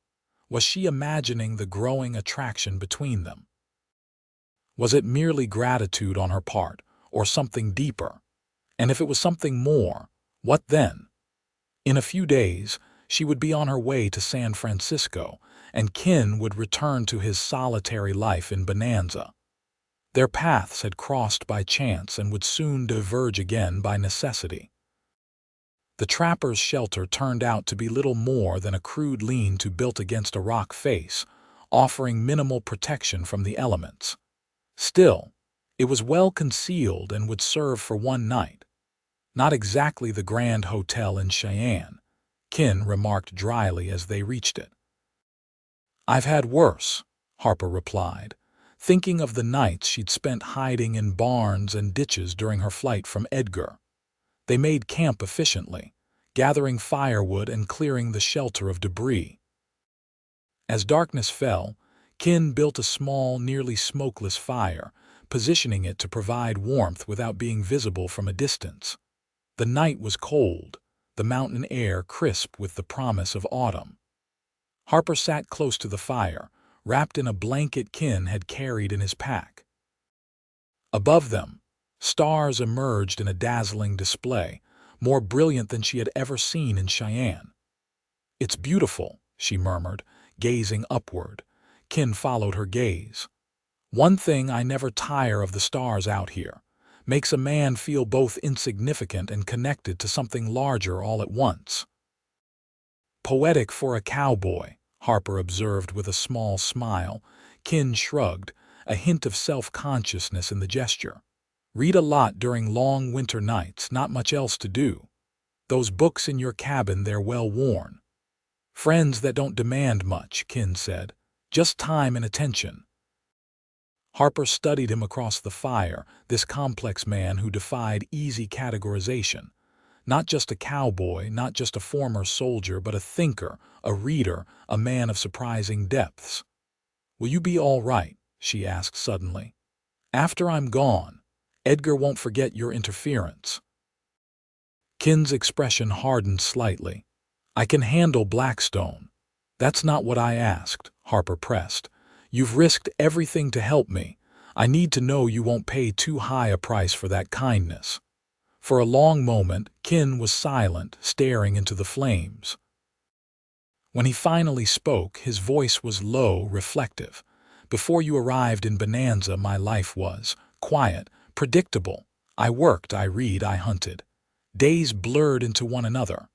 Was she imagining the growing attraction between them? Was it merely gratitude on her part, or something deeper? And if it was something more, what then? In a few days, she would be on her way to San Francisco, and Kin would return to his solitary life in Bonanza. Their paths had crossed by chance and would soon diverge again by necessity. The trapper's shelter turned out to be little more than a crude lean-to built against a rock face, offering minimal protection from the elements. Still, it was well concealed and would serve for one night. "Not exactly the Grand Hotel in Cheyenne," Kin remarked dryly as they reached it. "I've had worse," Harper replied, thinking of the nights she'd spent hiding in barns and ditches during her flight from Edgar. They made camp efficiently, gathering firewood and clearing the shelter of debris. As darkness fell, Kin built a small, nearly smokeless fire, positioning it to provide warmth without being visible from a distance. The night was cold, the mountain air crisp with the promise of autumn. Harper sat close to the fire, wrapped in a blanket Kin had carried in his pack. Above them, stars emerged in a dazzling display, more brilliant than she had ever seen in Cheyenne. "It's beautiful," she murmured, gazing upward. Kin followed her gaze. "One thing I never tire of the stars out here. Makes a man feel both insignificant and connected to something larger all at once." "Poetic for a cowboy," Harper observed with a small smile. Kin shrugged, a hint of self-consciousness in the gesture. "Read a lot during long winter nights, not much else to do. Those books in your cabin, they're well worn." "Friends that don't demand much," Kin said. "Just time and attention." Harper studied him across the fire, this complex man who defied easy categorization. Not just a cowboy, not just a former soldier, but a thinker, a reader, a man of surprising depths. "Will you be all right?" she asked suddenly. "After I'm gone, Edgar won't forget your interference." Kin's expression hardened slightly. "I can handle Blackstone." "That's not what I asked," Harper pressed. "You've risked everything to help me. I need to know you won't pay too high a price for that kindness." For a long moment, Kin was silent, staring into the flames. When he finally spoke, his voice was low, reflective. "Before you arrived in Bonanza, my life was quiet, predictable. I worked, I read, I hunted. Days blurred into one another."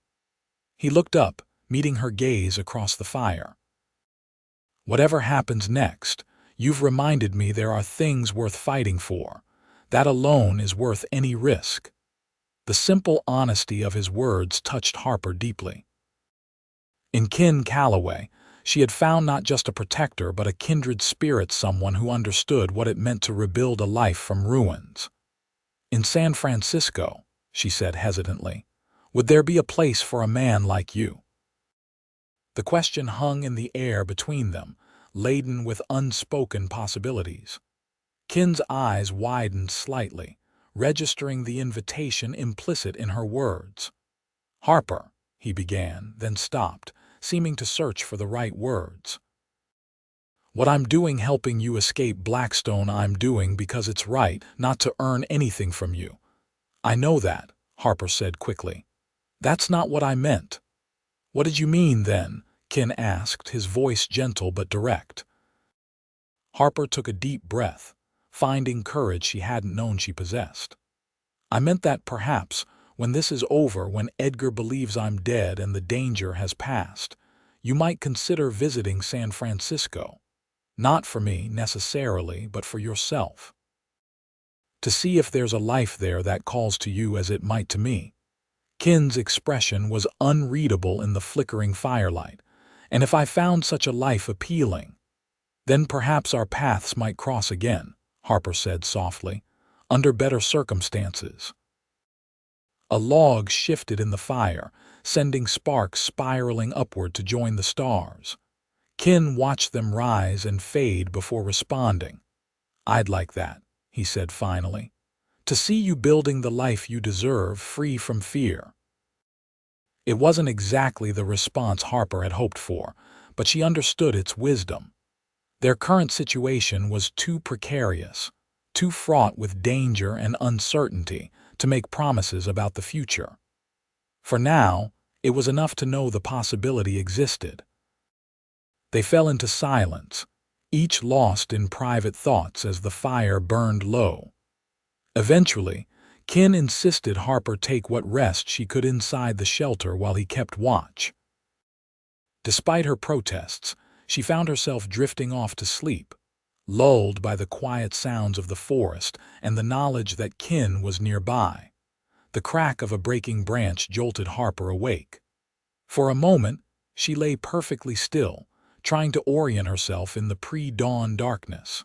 He looked up, meeting her gaze across the fire. "Whatever happens next, you've reminded me there are things worth fighting for. That alone is worth any risk." The simple honesty of his words touched Harper deeply. In Kincaid Calloway, she had found not just a protector but a kindred spirit, someone who understood what it meant to rebuild a life from ruins. "In San Francisco," she said hesitantly, "would there be a place for a man like you?" The question hung in the air between them, laden with unspoken possibilities. Kin's eyes widened slightly, registering the invitation implicit in her words. "Harper," he began, then stopped, seeming to search for the right words. "What I'm doing helping you escape Blackstone, I'm doing because it's right, not to earn anything from you." "I know that," Harper said quickly. "That's not what I meant." "What did you mean then?" Kin asked, his voice gentle but direct. Harper took a deep breath, finding courage she hadn't known she possessed. "I meant that perhaps, when this is over, when Edgar believes I'm dead and the danger has passed, you might consider visiting San Francisco. Not for me, necessarily, but for yourself. To see if there's a life there that calls to you as it might to me." Kin's expression was unreadable in the flickering firelight. "And if I found such a life appealing, then perhaps our paths might cross again," Harper said softly, "under better circumstances." A log shifted in the fire, sending sparks spiraling upward to join the stars. Kin watched them rise and fade before responding. "I'd like that," he said finally, "to see you building the life you deserve, free from fear." It wasn't exactly the response Harper had hoped for, but she understood its wisdom. Their current situation was too precarious, too fraught with danger and uncertainty to make promises about the future. For now, it was enough to know the possibility existed. They fell into silence, each lost in private thoughts as the fire burned low. Eventually, Kin insisted Harper take what rest she could inside the shelter while he kept watch. Despite her protests, she found herself drifting off to sleep, lulled by the quiet sounds of the forest and the knowledge that Kin was nearby. The crack of a breaking branch jolted Harper awake. For a moment, she lay perfectly still, trying to orient herself in the pre-dawn darkness.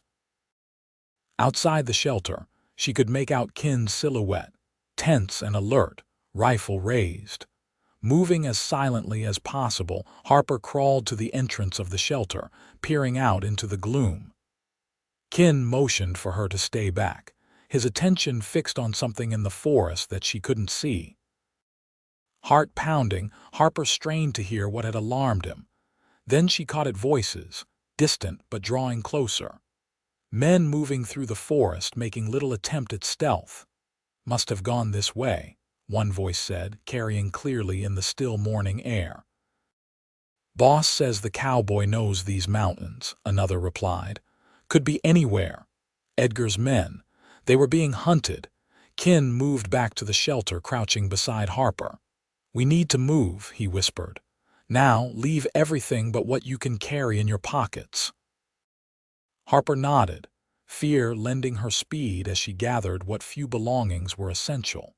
Outside the shelter, she could make out Kin's silhouette, tense and alert, rifle raised. Moving as silently as possible, Harper crawled to the entrance of the shelter, peering out into the gloom. Kin motioned for her to stay back, his attention fixed on something in the forest that she couldn't see. Heart pounding, Harper strained to hear what had alarmed him. Then she caught at voices, distant but drawing closer. Men moving through the forest, making little attempt at stealth. "Must have gone this way," one voice said, carrying clearly in the still morning air. "Boss says the cowboy knows these mountains," another replied. "Could be anywhere. Edgar's men. They were being hunted." Kin moved back to the shelter, crouching beside Harper. "We need to move," he whispered. "Now, leave everything but what you can carry in your pockets." Harper nodded, fear lending her speed as she gathered what few belongings were essential.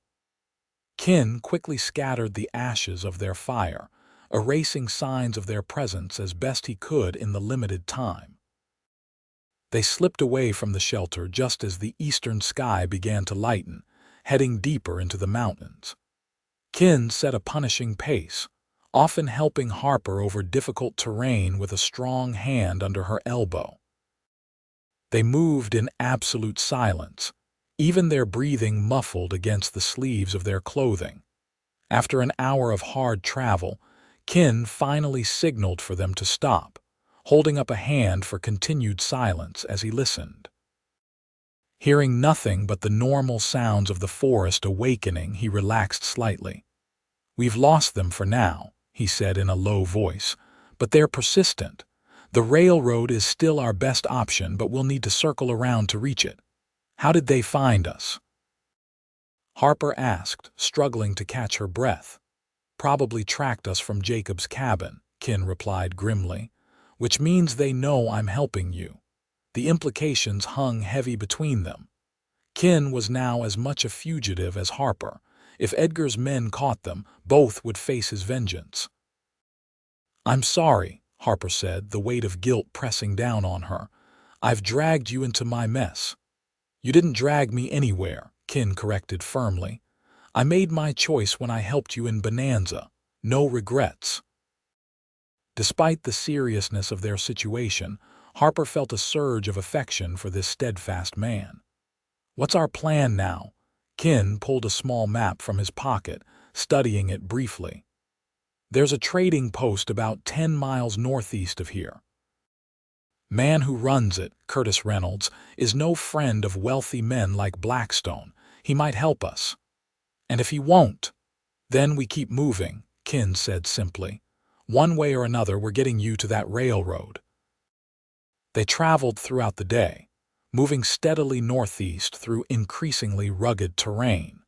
Kin quickly scattered the ashes of their fire, erasing signs of their presence as best he could in the limited time. They slipped away from the shelter just as the eastern sky began to lighten, heading deeper into the mountains. Kin set a punishing pace, often helping Harper over difficult terrain with a strong hand under her elbow. They moved in absolute silence, even their breathing muffled against the sleeves of their clothing. After an hour of hard travel, Kin finally signaled for them to stop, holding up a hand for continued silence as he listened. Hearing nothing but the normal sounds of the forest awakening, he relaxed slightly. "We've lost them for now," he said in a low voice, "but they're persistent. The railroad is still our best option, but we'll need to circle around to reach it." "How did they find us?" Harper asked, struggling to catch her breath. "Probably tracked us from Jacob's cabin," Kin replied grimly, "which means they know I'm helping you." The implications hung heavy between them. Kin was now as much a fugitive as Harper. If Edgar's men caught them, both would face his vengeance. "I'm sorry," Harper said, the weight of guilt pressing down on her. "I've dragged you into my mess." "You didn't drag me anywhere," Kin corrected firmly. "I made my choice when I helped you in Bonanza. No regrets." Despite the seriousness of their situation, Harper felt a surge of affection for this steadfast man. "What's our plan now?" Kin pulled a small map from his pocket, studying it briefly. "There's a trading post about 10 miles northeast of here. Man who runs it, Curtis Reynolds, is no friend of wealthy men like Blackstone. He might help us. And if he won't, then we keep moving," Kin said simply. "One way or another, we're getting you to that railroad." They traveled throughout the day, moving steadily northeast through increasingly rugged terrain.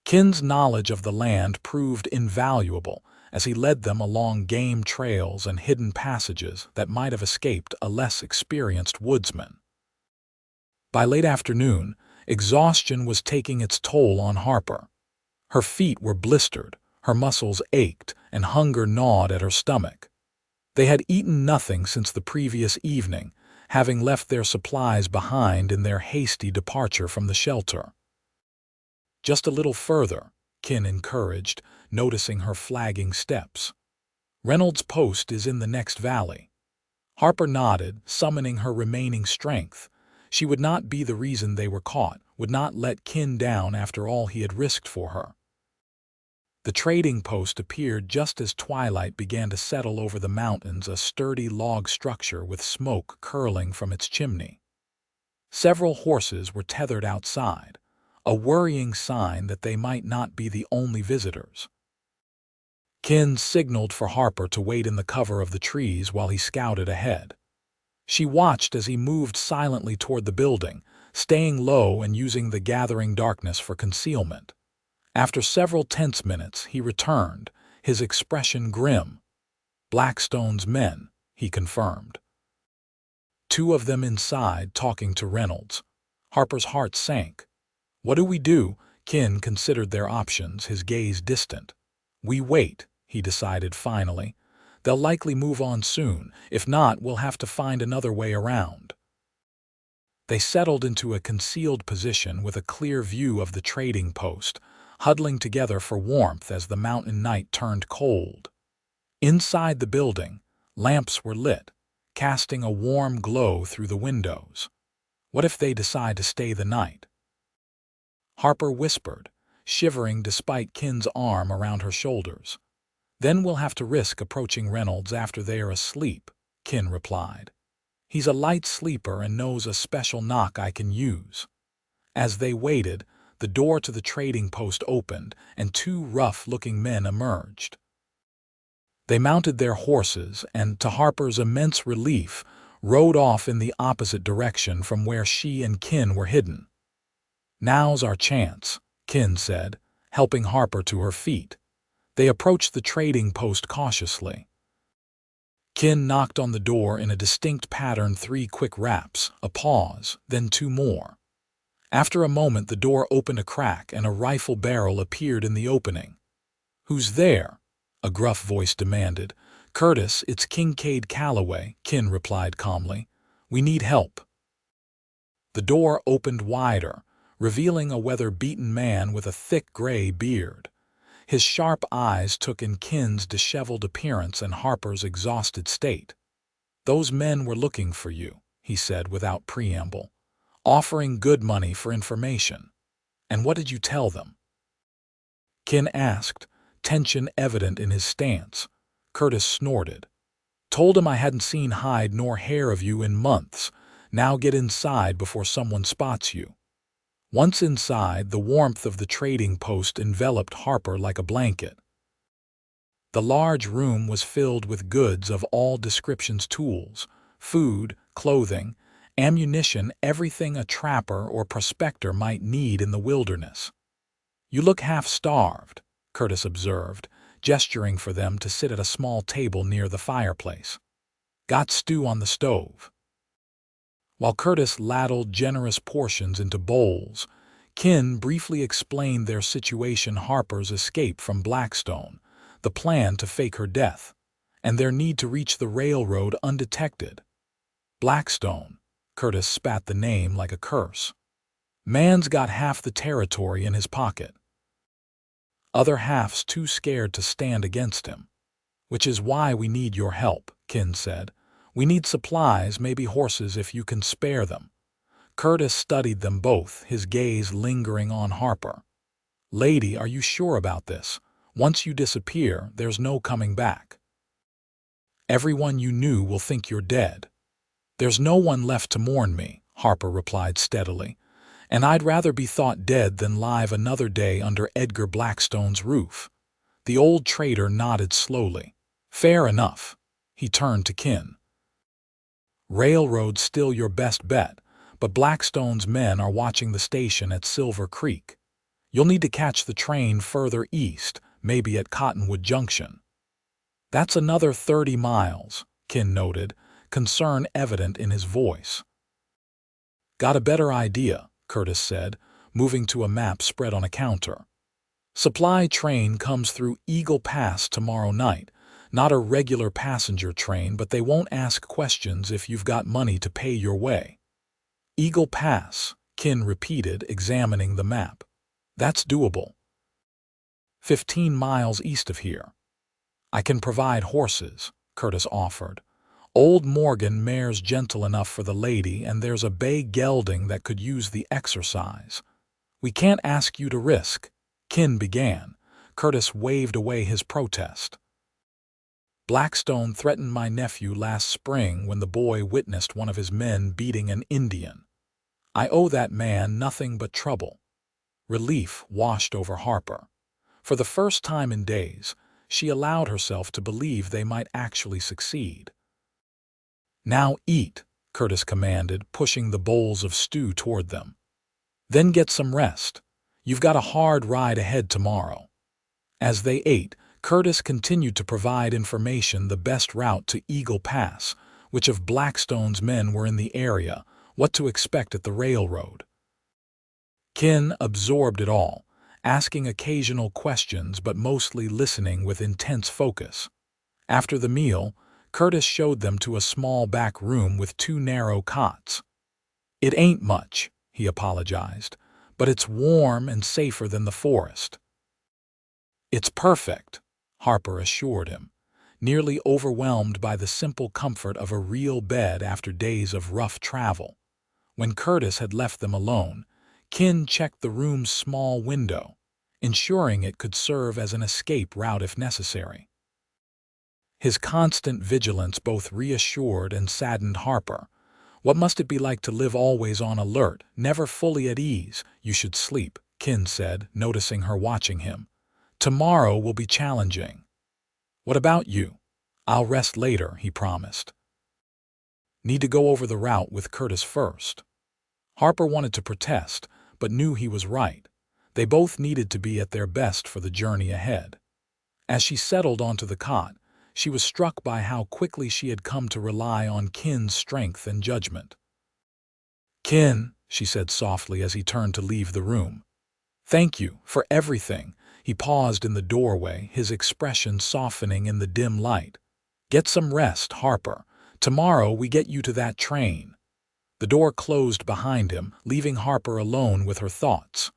Kin's knowledge of the land proved invaluable as he led them along game trails and hidden passages that might have escaped a less experienced woodsman. By late afternoon, exhaustion was taking its toll on Harper. Her feet were blistered, her muscles ached, and hunger gnawed at her stomach. They had eaten nothing since the previous evening, having left their supplies behind in their hasty departure from the shelter. "Just a little further," Kin encouraged, noticing her flagging steps. "Reynolds' post is in the next valley." Harper nodded, summoning her remaining strength. She would not be the reason they were caught, would not let Kin down after all he had risked for her. The trading post appeared just as twilight began to settle over the mountains, a sturdy log structure with smoke curling from its chimney. Several horses were tethered outside, a worrying sign that they might not be the only visitors. Kin signaled for Harper to wait in the cover of the trees while he scouted ahead. She watched as he moved silently toward the building, staying low and using the gathering darkness for concealment. After several tense minutes, he returned, his expression grim. "Blackstone's men," he confirmed. "Two of them inside talking to Reynolds." Harper's heart sank. "What do we do?" Kin considered their options, his gaze distant. "We wait," he decided finally. "They'll likely move on soon. If not, we'll have to find another way around." They settled into a concealed position with a clear view of the trading post, huddling together for warmth as the mountain night turned cold. Inside the building, lamps were lit, casting a warm glow through the windows. "What if they decide to stay the night?" Harper whispered, shivering despite Kin's arm around her shoulders. "Then we'll have to risk approaching Reynolds after they are asleep," Kin replied. "He's a light sleeper and knows a special knock I can use." As they waited, the door to the trading post opened and two rough-looking men emerged. They mounted their horses and, to Harper's immense relief, rode off in the opposite direction from where she and Kin were hidden. "Now's our chance," Kin said, helping Harper to her feet. They approached the trading post cautiously. Kin knocked on the door in a distinct pattern, 3 quick raps, a pause, then 2 more. After a moment, the door opened a crack and a rifle barrel appeared in the opening. "Who's there?" a gruff voice demanded. "Curtis, it's Kincaid Calloway," Kin replied calmly. "We need help." The door opened wider, revealing a weather-beaten man with a thick gray beard. His sharp eyes took in Kin's disheveled appearance and Harper's exhausted state. "Those men were looking for you," he said without preamble, "offering good money for information. And what did you tell them?" Kin asked, tension evident in his stance. Curtis snorted. "Told him I hadn't seen hide nor hair of you in months. Now get inside before someone spots you." Once inside, the warmth of the trading post enveloped Harper like a blanket. The large room was filled with goods of all descriptions: tools, food, clothing, ammunition, everything a trapper or prospector might need in the wilderness. "You look half-starved," Curtis observed, gesturing for them to sit at a small table near the fireplace. "Got stew on the stove." While Curtis ladled generous portions into bowls, Kin briefly explained their situation: Harper's escape from Blackstone, the plan to fake her death, and their need to reach the railroad undetected. "Blackstone," Curtis spat the name like a curse. "Man's got half the territory in his pocket. Other half's too scared to stand against him. Which is why we need your help," Kin said. "We need supplies, maybe horses if you can spare them." Curtis studied them both, his gaze lingering on Harper. "Lady, are you sure about this? Once you disappear, there's no coming back. Everyone you knew will think you're dead." "There's no one left to mourn me," Harper replied steadily, "and I'd rather be thought dead than live another day under Edgar Blackstone's roof." The old trader nodded slowly. "Fair enough." He turned to Kin. Railroad's still your best bet, but Blackstone's men are watching the station at Silver Creek. You'll need to catch the train further east, maybe at Cottonwood Junction. That's another 30 miles, Kin noted, concern evident in his voice. Got a better idea, Curtis said, moving to a map spread on a counter. Supply train comes through Eagle Pass tomorrow night. Not a regular passenger train, but they won't ask questions if you've got money to pay your way. Eagle Pass, Kin repeated, examining the map. That's doable. 15 miles east of here. I can provide horses, Curtis offered. Old Morgan mare's gentle enough for the lady, and there's a bay gelding that could use the exercise. We can't ask you to risk, Kin began. Curtis waved away his protest. Blackstone threatened my nephew last spring when the boy witnessed one of his men beating an Indian. I owe that man nothing but trouble. Relief washed over Harper. For the first time in days, she allowed herself to believe they might actually succeed. Now eat, Curtis commanded, pushing the bowls of stew toward them. Then get some rest. You've got a hard ride ahead tomorrow. As they ate, Curtis continued to provide information: the best route to Eagle Pass, which of Blackstone's men were in the area, what to expect at the railroad. Kin absorbed it all, asking occasional questions but mostly listening with intense focus. After the meal, Curtis showed them to a small back room with 2 narrow cots. It ain't much, he apologized, but it's warm and safer than the forest. It's perfect, Harper assured him, nearly overwhelmed by the simple comfort of a real bed after days of rough travel. When Curtis had left them alone, Kin checked the room's small window, ensuring it could serve as an escape route if necessary. His constant vigilance both reassured and saddened Harper. What must it be like to live always on alert, never fully at ease? You should sleep, Kin said, noticing her watching him. Tomorrow will be challenging. What about you? I'll rest later, he promised. Need to go over the route with Curtis first. Harper wanted to protest, but knew he was right. They both needed to be at their best for the journey ahead. As she settled onto the cot, she was struck by how quickly she had come to rely on Kin's strength and judgment. Kin, she said softly as he turned to leave the room. Thank you for everything. He paused in the doorway, his expression softening in the dim light. Get some rest, Harper. Tomorrow we get you to that train. The door closed behind him, leaving Harper alone with her thoughts.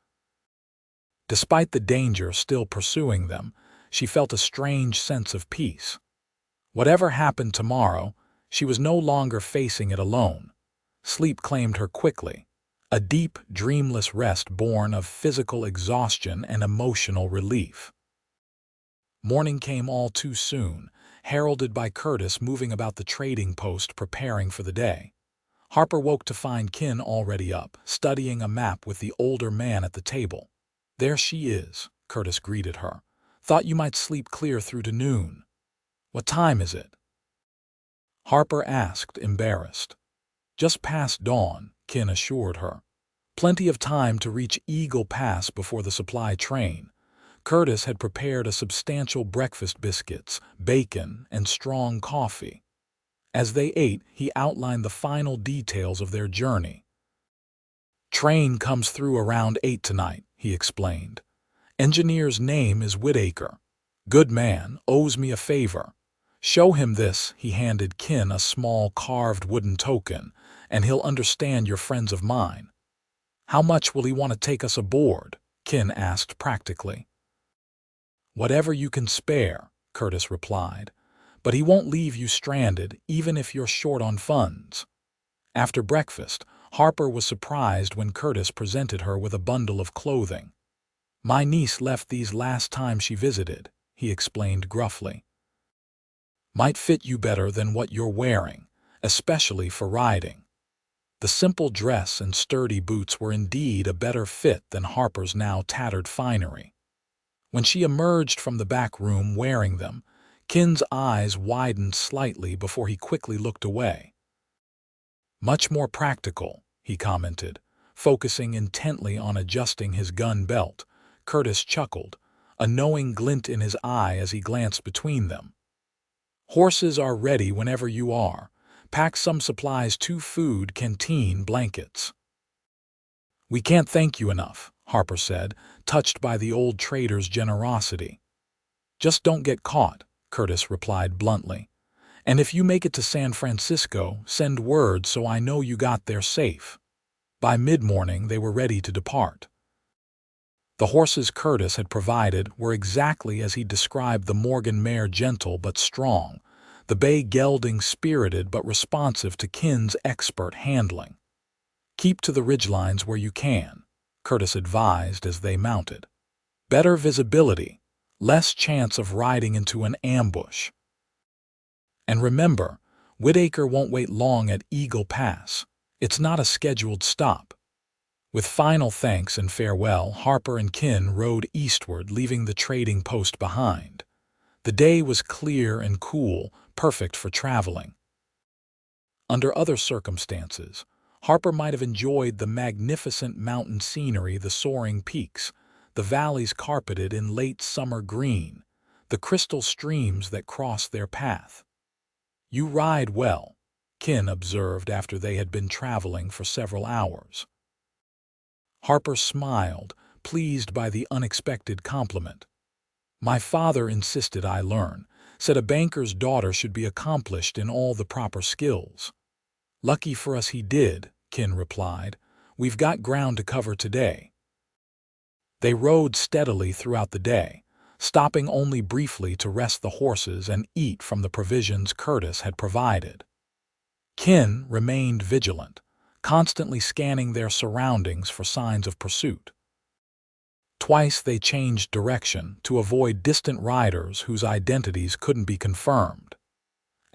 Despite the danger still pursuing them, she felt a strange sense of peace. Whatever happened tomorrow, she was no longer facing it alone. Sleep claimed her quickly, a deep, dreamless rest born of physical exhaustion and emotional relief. Morning came all too soon, heralded by Curtis moving about the trading post preparing for the day. Harper woke to find Kin already up, studying a map with the older man at the table. There she is, Curtis greeted her. Thought you might sleep clear through to noon. What time is it? Harper asked, embarrassed. Just past dawn, Kin assured her. Plenty of time to reach Eagle Pass before the supply train. Curtis had prepared a substantial breakfast: biscuits, bacon, and strong coffee. As they ate, he outlined the final details of their journey. Train comes through around 8 tonight, he explained. Engineer's name is Whitaker. Good man, owes me a favor. Show him this, he handed Kin a small carved wooden token, and he'll understand you're friends of mine. How much will he want to take us aboard? Kin asked practically. Whatever you can spare, Curtis replied. But he won't leave you stranded, even if you're short on funds. After breakfast, Harper was surprised when Curtis presented her with a bundle of clothing. My niece left these last time she visited, he explained gruffly. Might fit you better than what you're wearing, especially for riding. The simple dress and sturdy boots were indeed a better fit than Harper's now tattered finery. When she emerged from the back room wearing them, Kin's eyes widened slightly before he quickly looked away. Much more practical, he commented, focusing intently on adjusting his gun belt. Curtis chuckled, a knowing glint in his eye as he glanced between them. Horses are ready whenever you are. Pack some supplies too: food, canteen, blankets. We can't thank you enough, Harper said, touched by the old trader's generosity. Just don't get caught, Curtis replied bluntly. And if you make it to San Francisco, send word so I know you got there safe. By mid-morning, they were ready to depart. The horses Curtis had provided were exactly as he described the Morgan mare: gentle but strong, the bay gelding spirited but responsive to Kin's expert handling. Keep to the ridgelines where you can, Curtis advised as they mounted. Better visibility, less chance of riding into an ambush. And remember, Whitaker won't wait long at Eagle Pass. It's not a scheduled stop. With final thanks and farewell, Harper and Kin rode eastward, leaving the trading post behind. The day was clear and cool, perfect for traveling. Under other circumstances, Harper might have enjoyed the magnificent mountain scenery, the soaring peaks, the valleys carpeted in late summer green, the crystal streams that crossed their path. You ride well, Kin observed after they had been traveling for several hours. Harper smiled, pleased by the unexpected compliment. My father insisted I learn, said a banker's daughter should be accomplished in all the proper skills. Lucky for us he did, Kin replied. We've got ground to cover today. They rode steadily throughout the day, stopping only briefly to rest the horses and eat from the provisions Curtis had provided. Kin remained vigilant, constantly scanning their surroundings for signs of pursuit. Twice they changed direction to avoid distant riders whose identities couldn't be confirmed.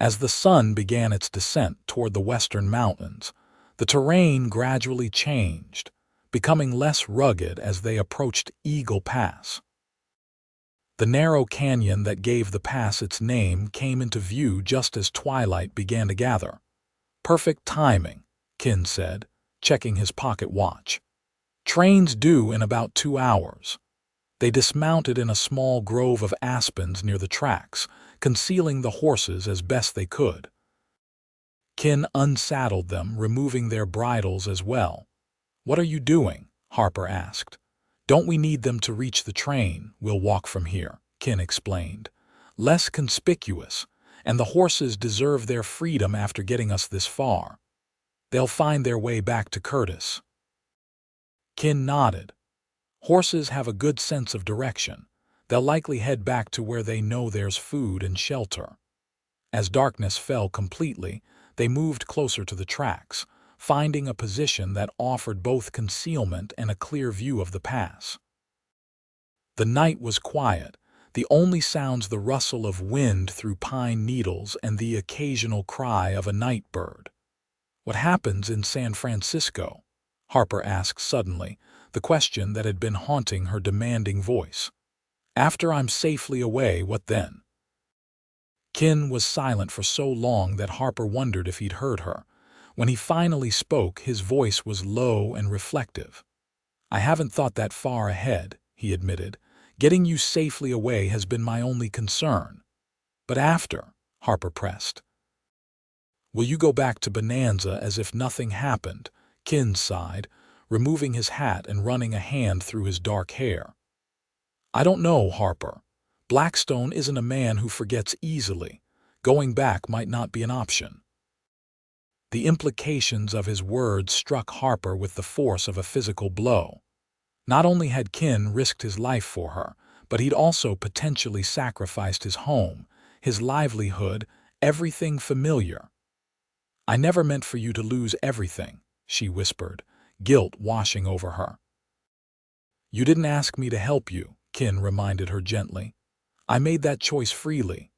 As the sun began its descent toward the western mountains, the terrain gradually changed, becoming less rugged as they approached Eagle Pass. The narrow canyon that gave the pass its name came into view just as twilight began to gather. Perfect timing, Kin said, checking his pocket watch. Train's due in about 2 hours. They dismounted in a small grove of aspens near the tracks, concealing the horses as best they could. Kin unsaddled them, removing their bridles as well. What are you doing? Harper asked. Don't we need them to reach the train? We'll walk from here, Kin explained. Less conspicuous, and the horses deserve their freedom after getting us this far. They'll find their way back to Curtis. Kin nodded. Horses have a good sense of direction. They'll likely head back to where they know there's food and shelter. As darkness fell completely, they moved closer to the tracks, finding a position that offered both concealment and a clear view of the pass. The night was quiet, the only sounds the rustle of wind through pine needles and the occasional cry of a night bird. What happens in San Francisco? Harper asked suddenly, the question that had been haunting her demanding voice. After I'm safely away, what then? Kin was silent for so long that Harper wondered if he'd heard her. When he finally spoke, his voice was low and reflective. I haven't thought that far ahead, he admitted. Getting you safely away has been my only concern. But after, Harper pressed. Will you go back to Bonanza as if nothing happened? Kin sighed, removing his hat and running a hand through his dark hair. I don't know, Harper. Blackstone isn't a man who forgets easily. Going back might not be an option. The implications of his words struck Harper with the force of a physical blow. Not only had Kin risked his life for her, but he'd also potentially sacrificed his home, his livelihood, everything familiar. I never meant for you to lose everything, she whispered, guilt washing over her. You didn't ask me to help you, Kin reminded her gently. I made that choice freely.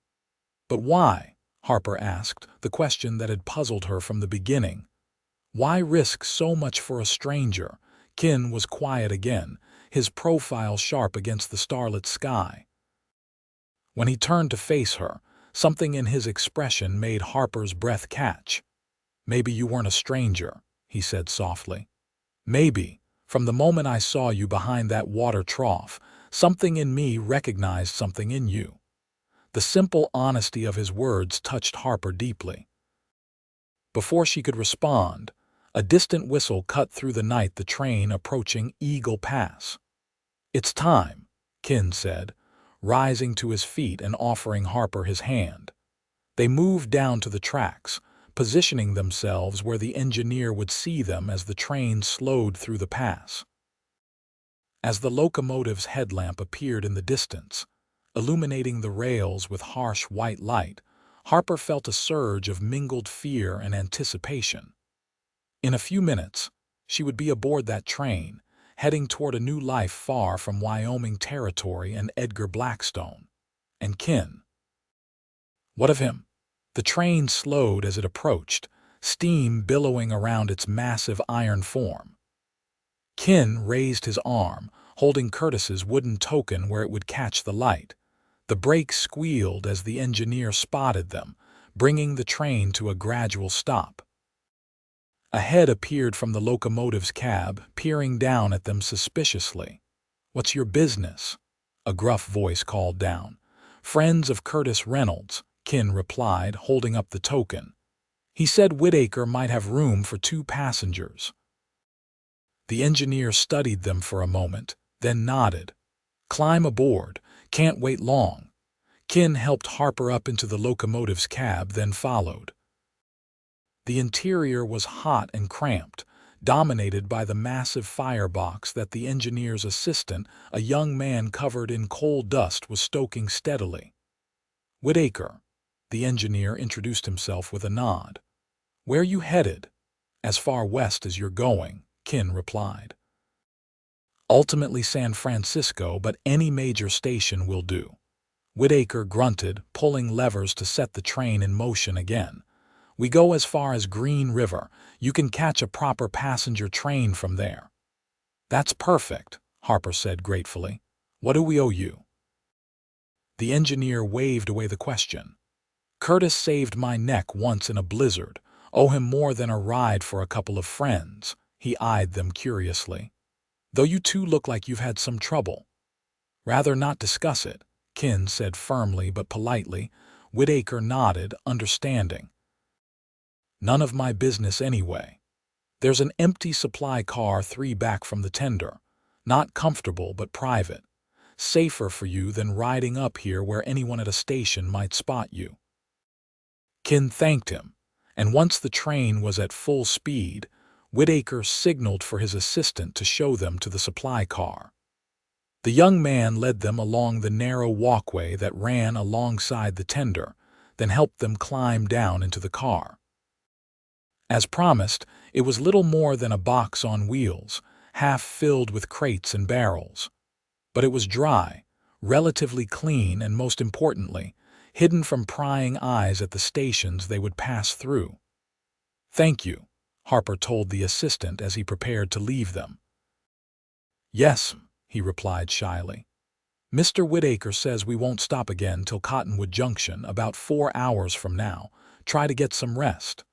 But why? Harper asked, the question that had puzzled her from the beginning. Why risk so much for a stranger? Kin was quiet again, his profile sharp against the starlit sky. When he turned to face her, something in his expression made Harper's breath catch. Maybe you weren't a stranger, he said softly. Maybe, from the moment I saw you behind that water trough, something in me recognized something in you. The simple honesty of his words touched Harper deeply. Before she could respond, a distant whistle cut through the night, the train approaching Eagle Pass. "It's time," Kin said, rising to his feet and offering Harper his hand. They moved down to the tracks, positioning themselves where the engineer would see them as the train slowed through the pass. As the locomotive's headlamp appeared in the distance, illuminating the rails with harsh white light, Harper felt a surge of mingled fear and anticipation. In a few minutes, she would be aboard that train, heading toward a new life far from Wyoming Territory and Edgar Blackstone. And Kin. What of him? The train slowed as it approached, steam billowing around its massive iron form. Kin raised his arm, holding Curtis's wooden token where it would catch the light. The brakes squealed as the engineer spotted them, bringing the train to a gradual stop. A head appeared from the locomotive's cab, peering down at them suspiciously. "What's your business?" a gruff voice called down. "Friends of Curtis Reynolds," Kin replied, holding up the token. "He said Whitaker might have room for 2 passengers." The engineer studied them for a moment, then nodded. "Climb aboard. Can't wait long." Kin helped Harper up into the locomotive's cab, then followed. The interior was hot and cramped, dominated by the massive firebox that the engineer's assistant, a young man covered in coal dust, was stoking steadily. "Whitaker," the engineer introduced himself with a nod. "Where you headed?" "As far west as you're going," Kin replied. "Ultimately San Francisco, but any major station will do." Whitaker grunted, pulling levers to set the train in motion again. "We go as far as Green River. You can catch a proper passenger train from there." "That's perfect," Harper said gratefully. "What do we owe you?" The engineer waved away the question. "Curtis saved my neck once in a blizzard. Owe him more than a ride for a couple of friends." He eyed them curiously. "Though you two look like you've had some trouble." "Rather not discuss it," Kin said firmly but politely. Whitaker nodded, understanding. "None of my business anyway. There's an empty supply car 3 back from the tender. Not comfortable but private. Safer for you than riding up here where anyone at a station might spot you." Kin thanked him, and once the train was at full speed, Whitaker signaled for his assistant to show them to the supply car. The young man led them along the narrow walkway that ran alongside the tender, then helped them climb down into the car. As promised, it was little more than a box on wheels, half filled with crates and barrels. But it was dry, relatively clean, and most importantly, hidden from prying eyes at the stations they would pass through. "Thank you," Harper told the assistant as he prepared to leave them. "Yes," he replied shyly. "Mr. Whitaker says we won't stop again till Cottonwood Junction, about 4 hours from now. Try to get some rest."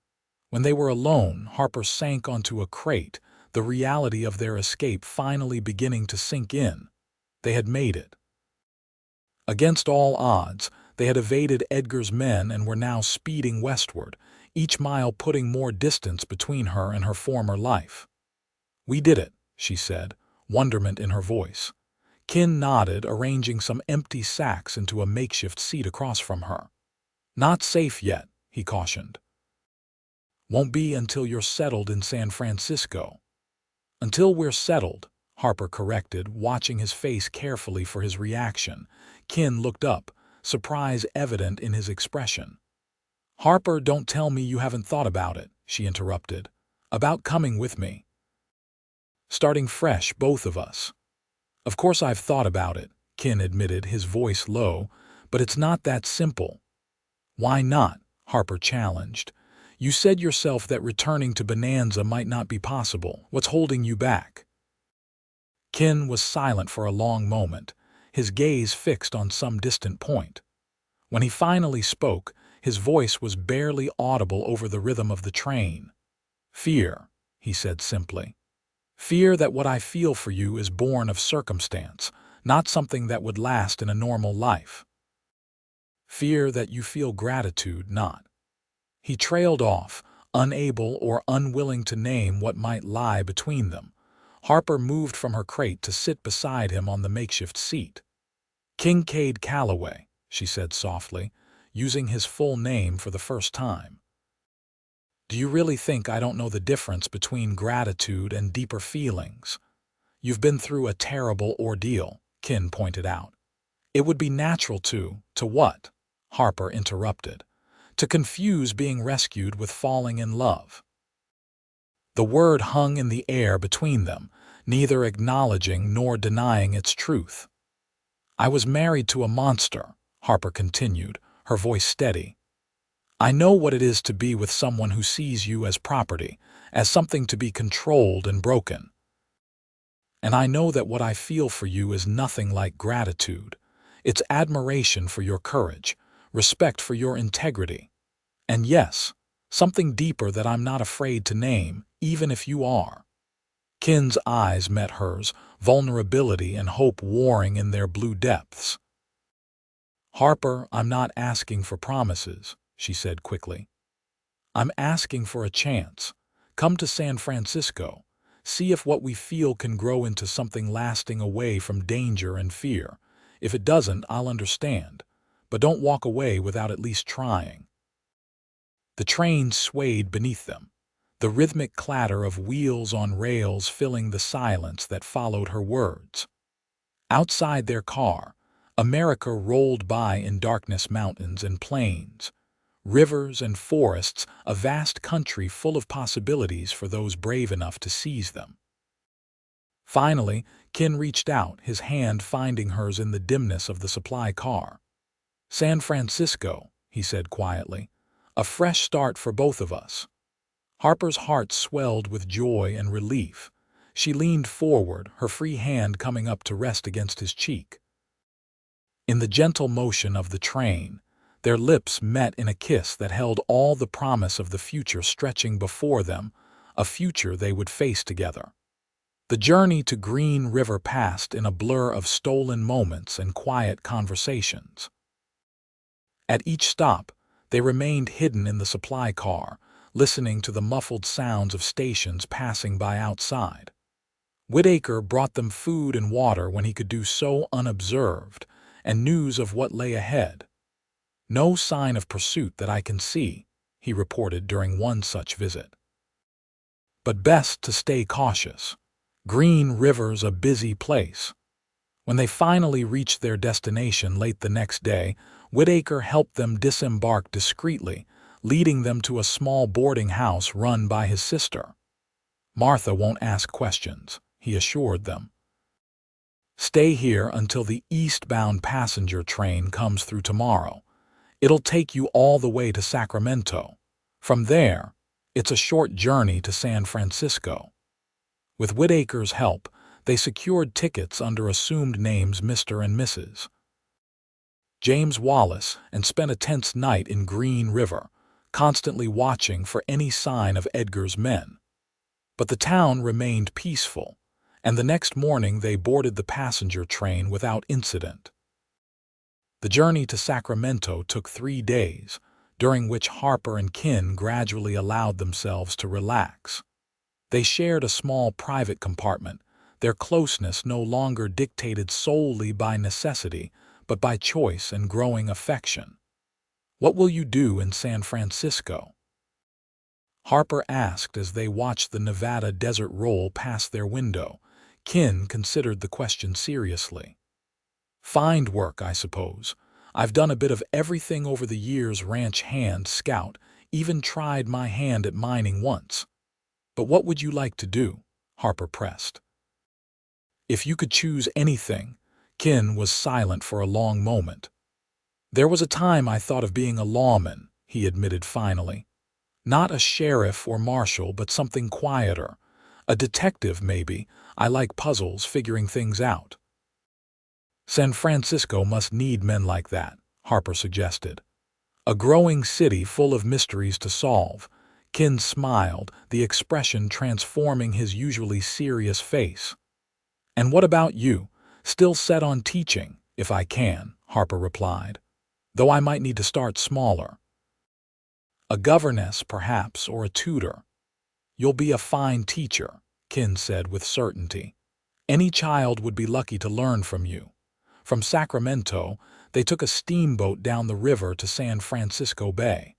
When they were alone, Harper sank onto a crate, the reality of their escape finally beginning to sink in. They had made it. Against all odds, they had evaded Edgar's men and were now speeding westward, each mile putting more distance between her and her former life. "We did it," she said, wonderment in her voice. Kin nodded, arranging some empty sacks into a makeshift seat across from her. "Not safe yet," he cautioned. "Won't be until you're settled in San Francisco." "Until we're settled," Harper corrected, watching his face carefully for his reaction. Kin looked up, surprise evident in his expression. "Harper, don't tell me you haven't thought about it," she interrupted. "About coming with me. Starting fresh, both of us." "Of course I've thought about it," Kin admitted, his voice low, "but it's not that simple." "Why not?" Harper challenged. "You said yourself that returning to Bonanza might not be possible. What's holding you back?" Kin was silent for a long moment, his gaze fixed on some distant point. When he finally spoke, His voice was barely audible over the rhythm of the train. "Fear," he said simply. "Fear that what I feel for you is born of circumstance, not something that would last in a normal life. Fear that you feel gratitude, not." He trailed off, unable or unwilling to name what might lie between them. Harper moved from her crate to sit beside him on the makeshift seat. "Kincaid Calloway," she said softly, using his full name for the first time. "Do you really think I don't know the difference between gratitude and deeper feelings? You've been through a terrible ordeal," Kin pointed out. "It would be natural to what?" Harper interrupted. "To confuse being rescued with falling in love." The word hung in the air between them, neither acknowledging nor denying its truth. "I was married to a monster," Harper continued, her voice steady. "I know what it is to be with someone who sees you as property, as something to be controlled and broken. And I know that what I feel for you is nothing like gratitude. It's admiration for your courage, respect for your integrity. And yes, something deeper that I'm not afraid to name, even if you are." Kin's eyes met hers, vulnerability and hope warring in their blue depths. "Harper, I'm not asking for promises," she said quickly. "I'm asking for a chance. Come to San Francisco. See if what we feel can grow into something lasting away from danger and fear. If it doesn't, I'll understand. But don't walk away without at least trying." The train swayed beneath them, the rhythmic clatter of wheels on rails filling the silence that followed her words. Outside their car, America rolled by in darkness, mountains and plains, rivers and forests, a vast country full of possibilities for those brave enough to seize them. Finally, Kin reached out, his hand finding hers in the dimness of the supply car. "San Francisco," he said quietly. "A fresh start for both of us." Harper's heart swelled with joy and relief. She leaned forward, her free hand coming up to rest against his cheek. In the gentle motion of the train, their lips met in a kiss that held all the promise of the future stretching before them, a future they would face together. The journey to Green River passed in a blur of stolen moments and quiet conversations. At each stop, they remained hidden in the supply car, listening to the muffled sounds of stations passing by outside. Whitaker brought them food and water when he could do so unobserved, and news of what lay ahead. "No sign of pursuit that I can see," he reported during one such visit. "But best to stay cautious. Green River's a busy place." When they finally reached their destination late the next day, Whitaker helped them disembark discreetly, leading them to a small boarding house run by his sister. "Martha won't ask questions," he assured them. "Stay here until the eastbound passenger train comes through tomorrow. It'll take you all the way to Sacramento. From there, it's a short journey to San Francisco." With Whitaker's help, they secured tickets under assumed names Mr. and Mrs. James Wallace and spent a tense night in Green River, constantly watching for any sign of Edgar's men. But the town remained peaceful, and the next morning they boarded the passenger train without incident. The journey to Sacramento took 3 days, during which Harper and Kin gradually allowed themselves to relax. They shared a small private compartment, their closeness no longer dictated solely by necessity, but by choice and growing affection. "What will you do in San Francisco?" Harper asked as they watched the Nevada desert roll past their window. Kin considered the question seriously. "Find work, I suppose. I've done a bit of everything over the years: ranch hand, scout, even tried my hand at mining once." "But what would you like to do?" Harper pressed. "If you could choose anything." Kin was silent for a long moment. "There was a time I thought of being a lawman," he admitted finally. "Not a sheriff or marshal, but something quieter. A detective, maybe. I like puzzles, figuring things out." "San Francisco must need men like that," Harper suggested. A growing city full of mysteries to solve. Kin smiled, the expression transforming his usually serious face. And what about you? Still set on teaching, if I can, Harper replied. Though I might need to start smaller. A governess, perhaps, or a tutor. You'll be a fine teacher, Kin said with certainty. Any child would be lucky to learn from you. From Sacramento, they took a steamboat down the river to San Francisco Bay.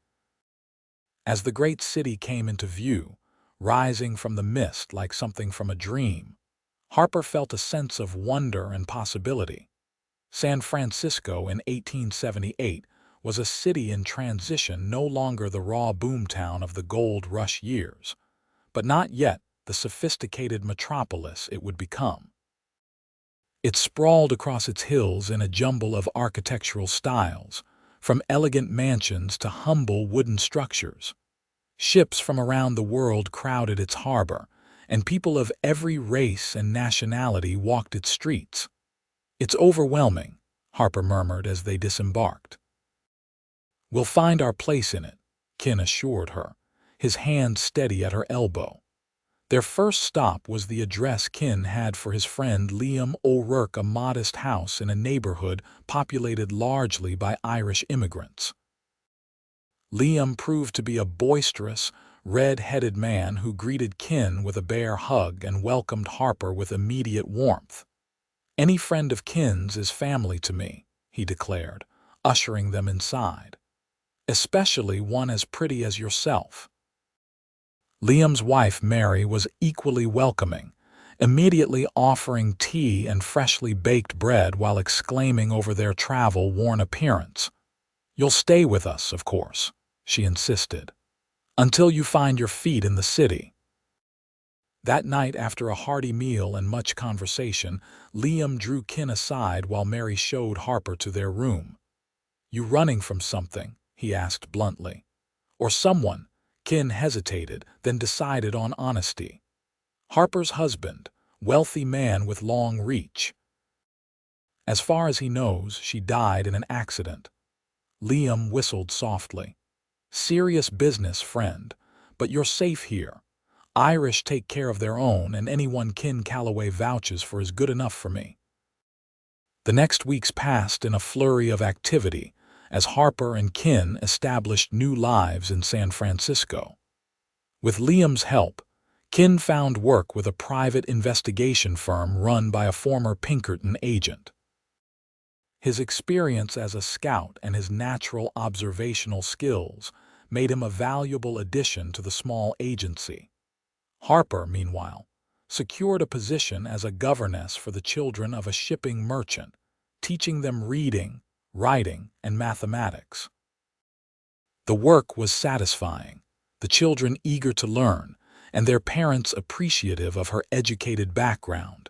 As the great city came into view, rising from the mist like something from a dream, Harper felt a sense of wonder and possibility. San Francisco in 1878 was a city in transition, no longer the raw boomtown of the gold rush years, but not yet the sophisticated metropolis it would become. It sprawled across its hills in a jumble of architectural styles, from elegant mansions to humble wooden structures. Ships from around the world crowded its harbor, and people of every race and nationality walked its streets. It's overwhelming, Harper murmured as they disembarked. We'll find our place in it, Kin assured her, his hand steady at her elbow. Their first stop was the address Kin had for his friend Liam O'Rourke, a modest house in a neighborhood populated largely by Irish immigrants. Liam proved to be a boisterous, red-headed man who greeted Kin with a bear hug and welcomed Harper with immediate warmth. "Any friend of Kin's is family to me," he declared, ushering them inside. "Especially one as pretty as yourself." Liam's wife, Mary, was equally welcoming, immediately offering tea and freshly baked bread while exclaiming over their travel-worn appearance. "You'll stay with us, of course," she insisted, "until you find your feet in the city." That night, after a hearty meal and much conversation, Liam drew Kin aside while Mary showed Harper to their room. "You running from something?" he asked bluntly. "Or someone?" Kin hesitated, then decided on honesty. "Harper's husband, wealthy man with long reach. As far as he knows, she died in an accident." Liam whistled softly. "Serious business, friend, but you're safe here. Irish take care of their own, and anyone Kincaid Calloway vouches for is good enough for me." The next weeks passed in a flurry of activity, as Harper and Kin established new lives in San Francisco. With Liam's help, Kin found work with a private investigation firm run by a former Pinkerton agent. His experience as a scout and his natural observational skills made him a valuable addition to the small agency. Harper, meanwhile, secured a position as a governess for the children of a shipping merchant, teaching them reading, writing, and mathematics. The work was satisfying, the children eager to learn, and their parents appreciative of her educated background.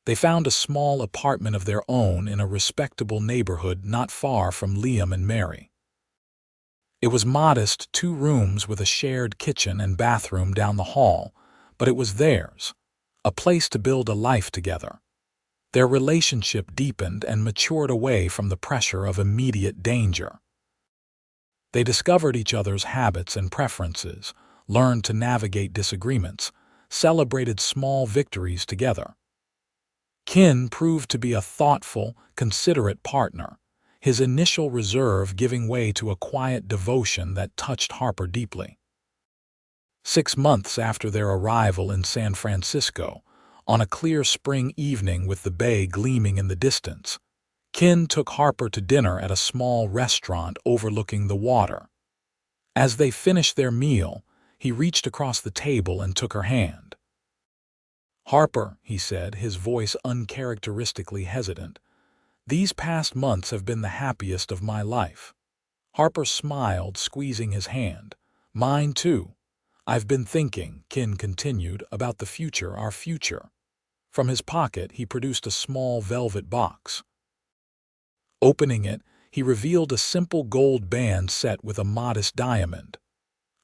They found a small apartment of their own in a respectable neighborhood not far from Liam and Mary. It was modest, 2 rooms with a shared kitchen and bathroom down the hall, but it was theirs, a place to build a life together. Their relationship deepened and matured away from the pressure of immediate danger. They discovered each other's habits and preferences, learned to navigate disagreements, celebrated small victories together. Kin proved to be a thoughtful, considerate partner, his initial reserve giving way to a quiet devotion that touched Harper deeply. 6 months after their arrival in San Francisco, on a clear spring evening with the bay gleaming in the distance, Kin took Harper to dinner at a small restaurant overlooking the water. As they finished their meal, he reached across the table and took her hand. "Harper," he said, his voice uncharacteristically hesitant, "these past months have been the happiest of my life." Harper smiled, squeezing his hand. "Mine too. I've been thinking," Kin continued, "about the future, our future." From his pocket, he produced a small velvet box. Opening it, he revealed a simple gold band set with a modest diamond.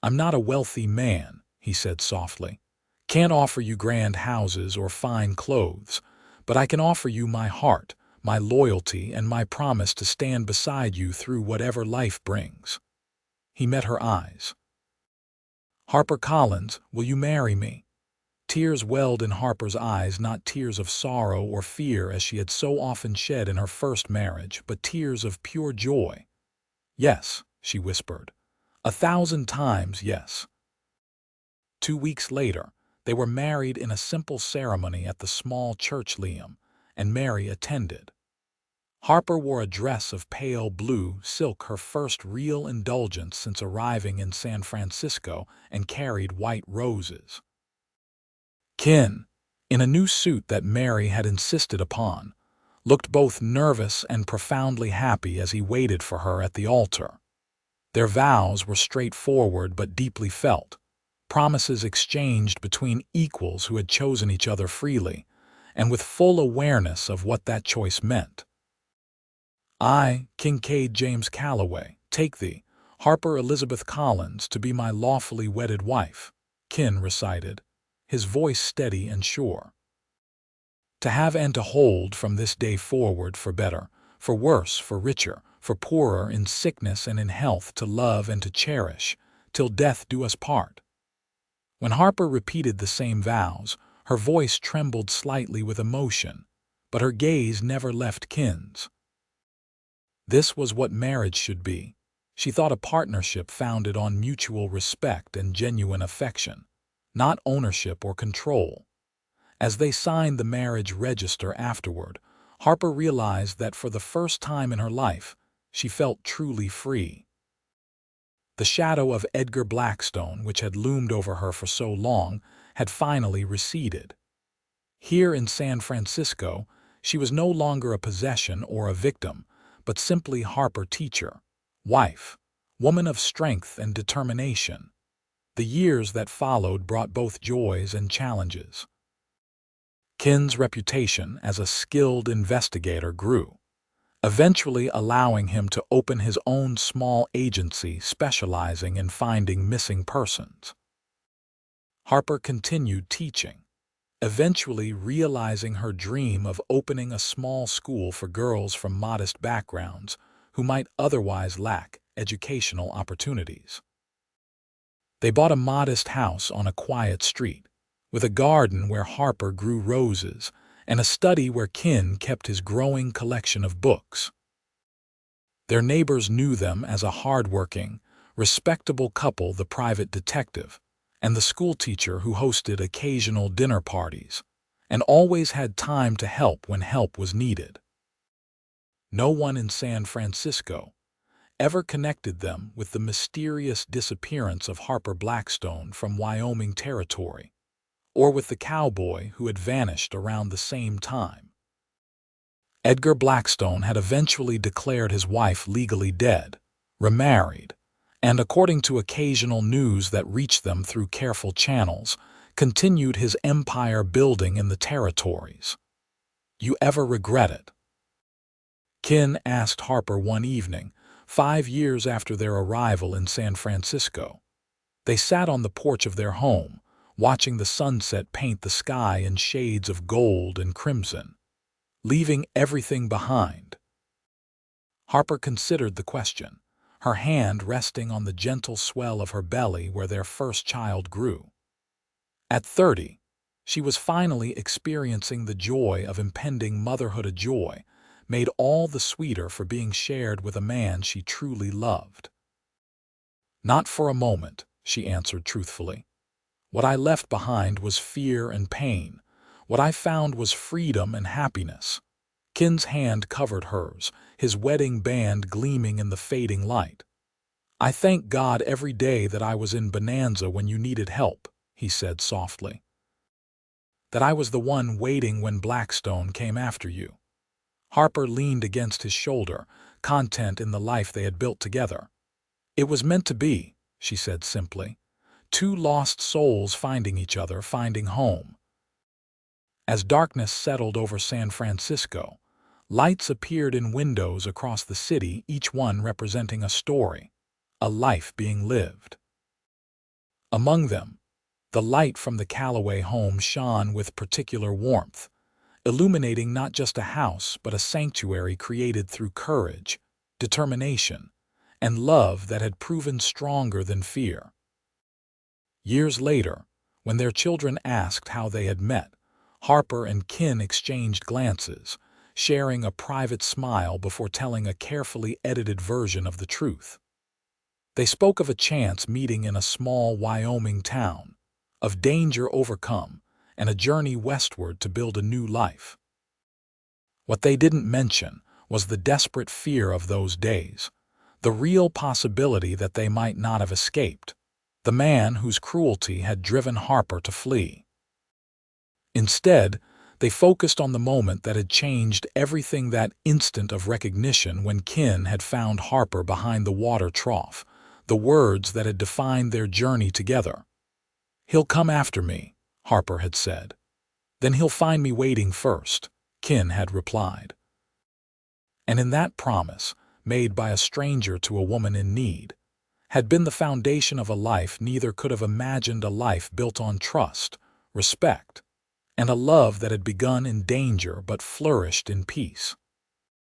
"I'm not a wealthy man," he said softly. "Can't offer you grand houses or fine clothes, but I can offer you my heart, my loyalty, and my promise to stand beside you through whatever life brings." He met her eyes. "Harper Collins, will you marry me?" Tears welled in Harper's eyes, not tears of sorrow or fear as she had so often shed in her first marriage, but tears of pure joy. "Yes," she whispered. "1,000 times yes." 2 weeks later, they were married in a simple ceremony at the small church Liam, and Mary attended. Harper wore a dress of pale blue silk, her first real indulgence since arriving in San Francisco, and carried white roses. Kin, in a new suit that Mary had insisted upon, looked both nervous and profoundly happy as he waited for her at the altar. Their vows were straightforward but deeply felt, promises exchanged between equals who had chosen each other freely, and with full awareness of what that choice meant. "I, Kincaid James Calloway, take thee, Harper Elizabeth Collins, to be my lawfully wedded wife," Kin recited, his voice steady and sure. "To have and to hold from this day forward, for better, for worse, for richer, for poorer, in sickness and in health, to love and to cherish, till death do us part." When Harper repeated the same vows, her voice trembled slightly with emotion, but her gaze never left Kin's. This was what marriage should be. She thought, a partnership founded on mutual respect and genuine affection, not ownership or control. As they signed the marriage register afterward, Harper realized that for the first time in her life, she felt truly free. The shadow of Edgar Blackstone, which had loomed over her for so long, had finally receded. Here in San Francisco, she was no longer a possession or a victim, but simply Harper, teacher, wife, woman of strength and determination. The years that followed brought both joys and challenges. Kin's reputation as a skilled investigator grew, eventually allowing him to open his own small agency specializing in finding missing persons. Harper continued teaching, eventually realizing her dream of opening a small school for girls from modest backgrounds who might otherwise lack educational opportunities. They bought a modest house on a quiet street, with a garden where Harper grew roses and a study where Kin kept his growing collection of books. Their neighbors knew them as a hard-working, respectable couple, the private detective and the schoolteacher who hosted occasional dinner parties and always had time to help when help was needed. No one in San Francisco ever connected them with the mysterious disappearance of Harper Blackstone from Wyoming Territory, or with the cowboy who had vanished around the same time. Edgar Blackstone had eventually declared his wife legally dead, remarried, and, according to occasional news that reached them through careful channels, continued his empire building in the territories. "You ever regret it?" Kin asked Harper one evening, 5 years after their arrival in San Francisco. They sat on the porch of their home, watching the sunset paint the sky in shades of gold and crimson, leaving everything behind. Harper considered the question, her hand resting on the gentle swell of her belly where their first child grew. At 30, she was finally experiencing the joy of impending motherhood, a joy made all the sweeter for being shared with a man she truly loved. "Not for a moment," she answered truthfully. "What I left behind was fear and pain. What I found was freedom and happiness." Kin's hand covered hers, his wedding band gleaming in the fading light. "I thank God every day that I was in Bonanza when you needed help," he said softly. "That I was the one waiting when Blackstone came after you." Harper leaned against his shoulder, content in the life they had built together. "It was meant to be," she said simply. "Two lost souls finding each other, finding home." As darkness settled over San Francisco, lights appeared in windows across the city, each one representing a story, a life being lived. Among them, the light from the Calloway home shone with particular warmth, illuminating not just a house but a sanctuary created through courage, determination, and love that had proven stronger than fear. Years later, when their children asked how they had met, Harper and Kin exchanged glances, sharing a private smile before telling a carefully edited version of the truth. They spoke of a chance meeting in a small Wyoming town, of danger overcome, and a journey westward to build a new life. What they didn't mention was the desperate fear of those days, the real possibility that they might not have escaped, the man whose cruelty had driven Harper to flee. Instead, they focused on the moment that had changed everything, that instant of recognition when Kin had found Harper behind the water trough, the words that had defined their journey together. "He'll come after me," Harper had said. "Then he'll find me waiting first," Kin had replied. And in that promise, made by a stranger to a woman in need, had been the foundation of a life neither could have imagined, a life built on trust, respect, and a love that had begun in danger but flourished in peace.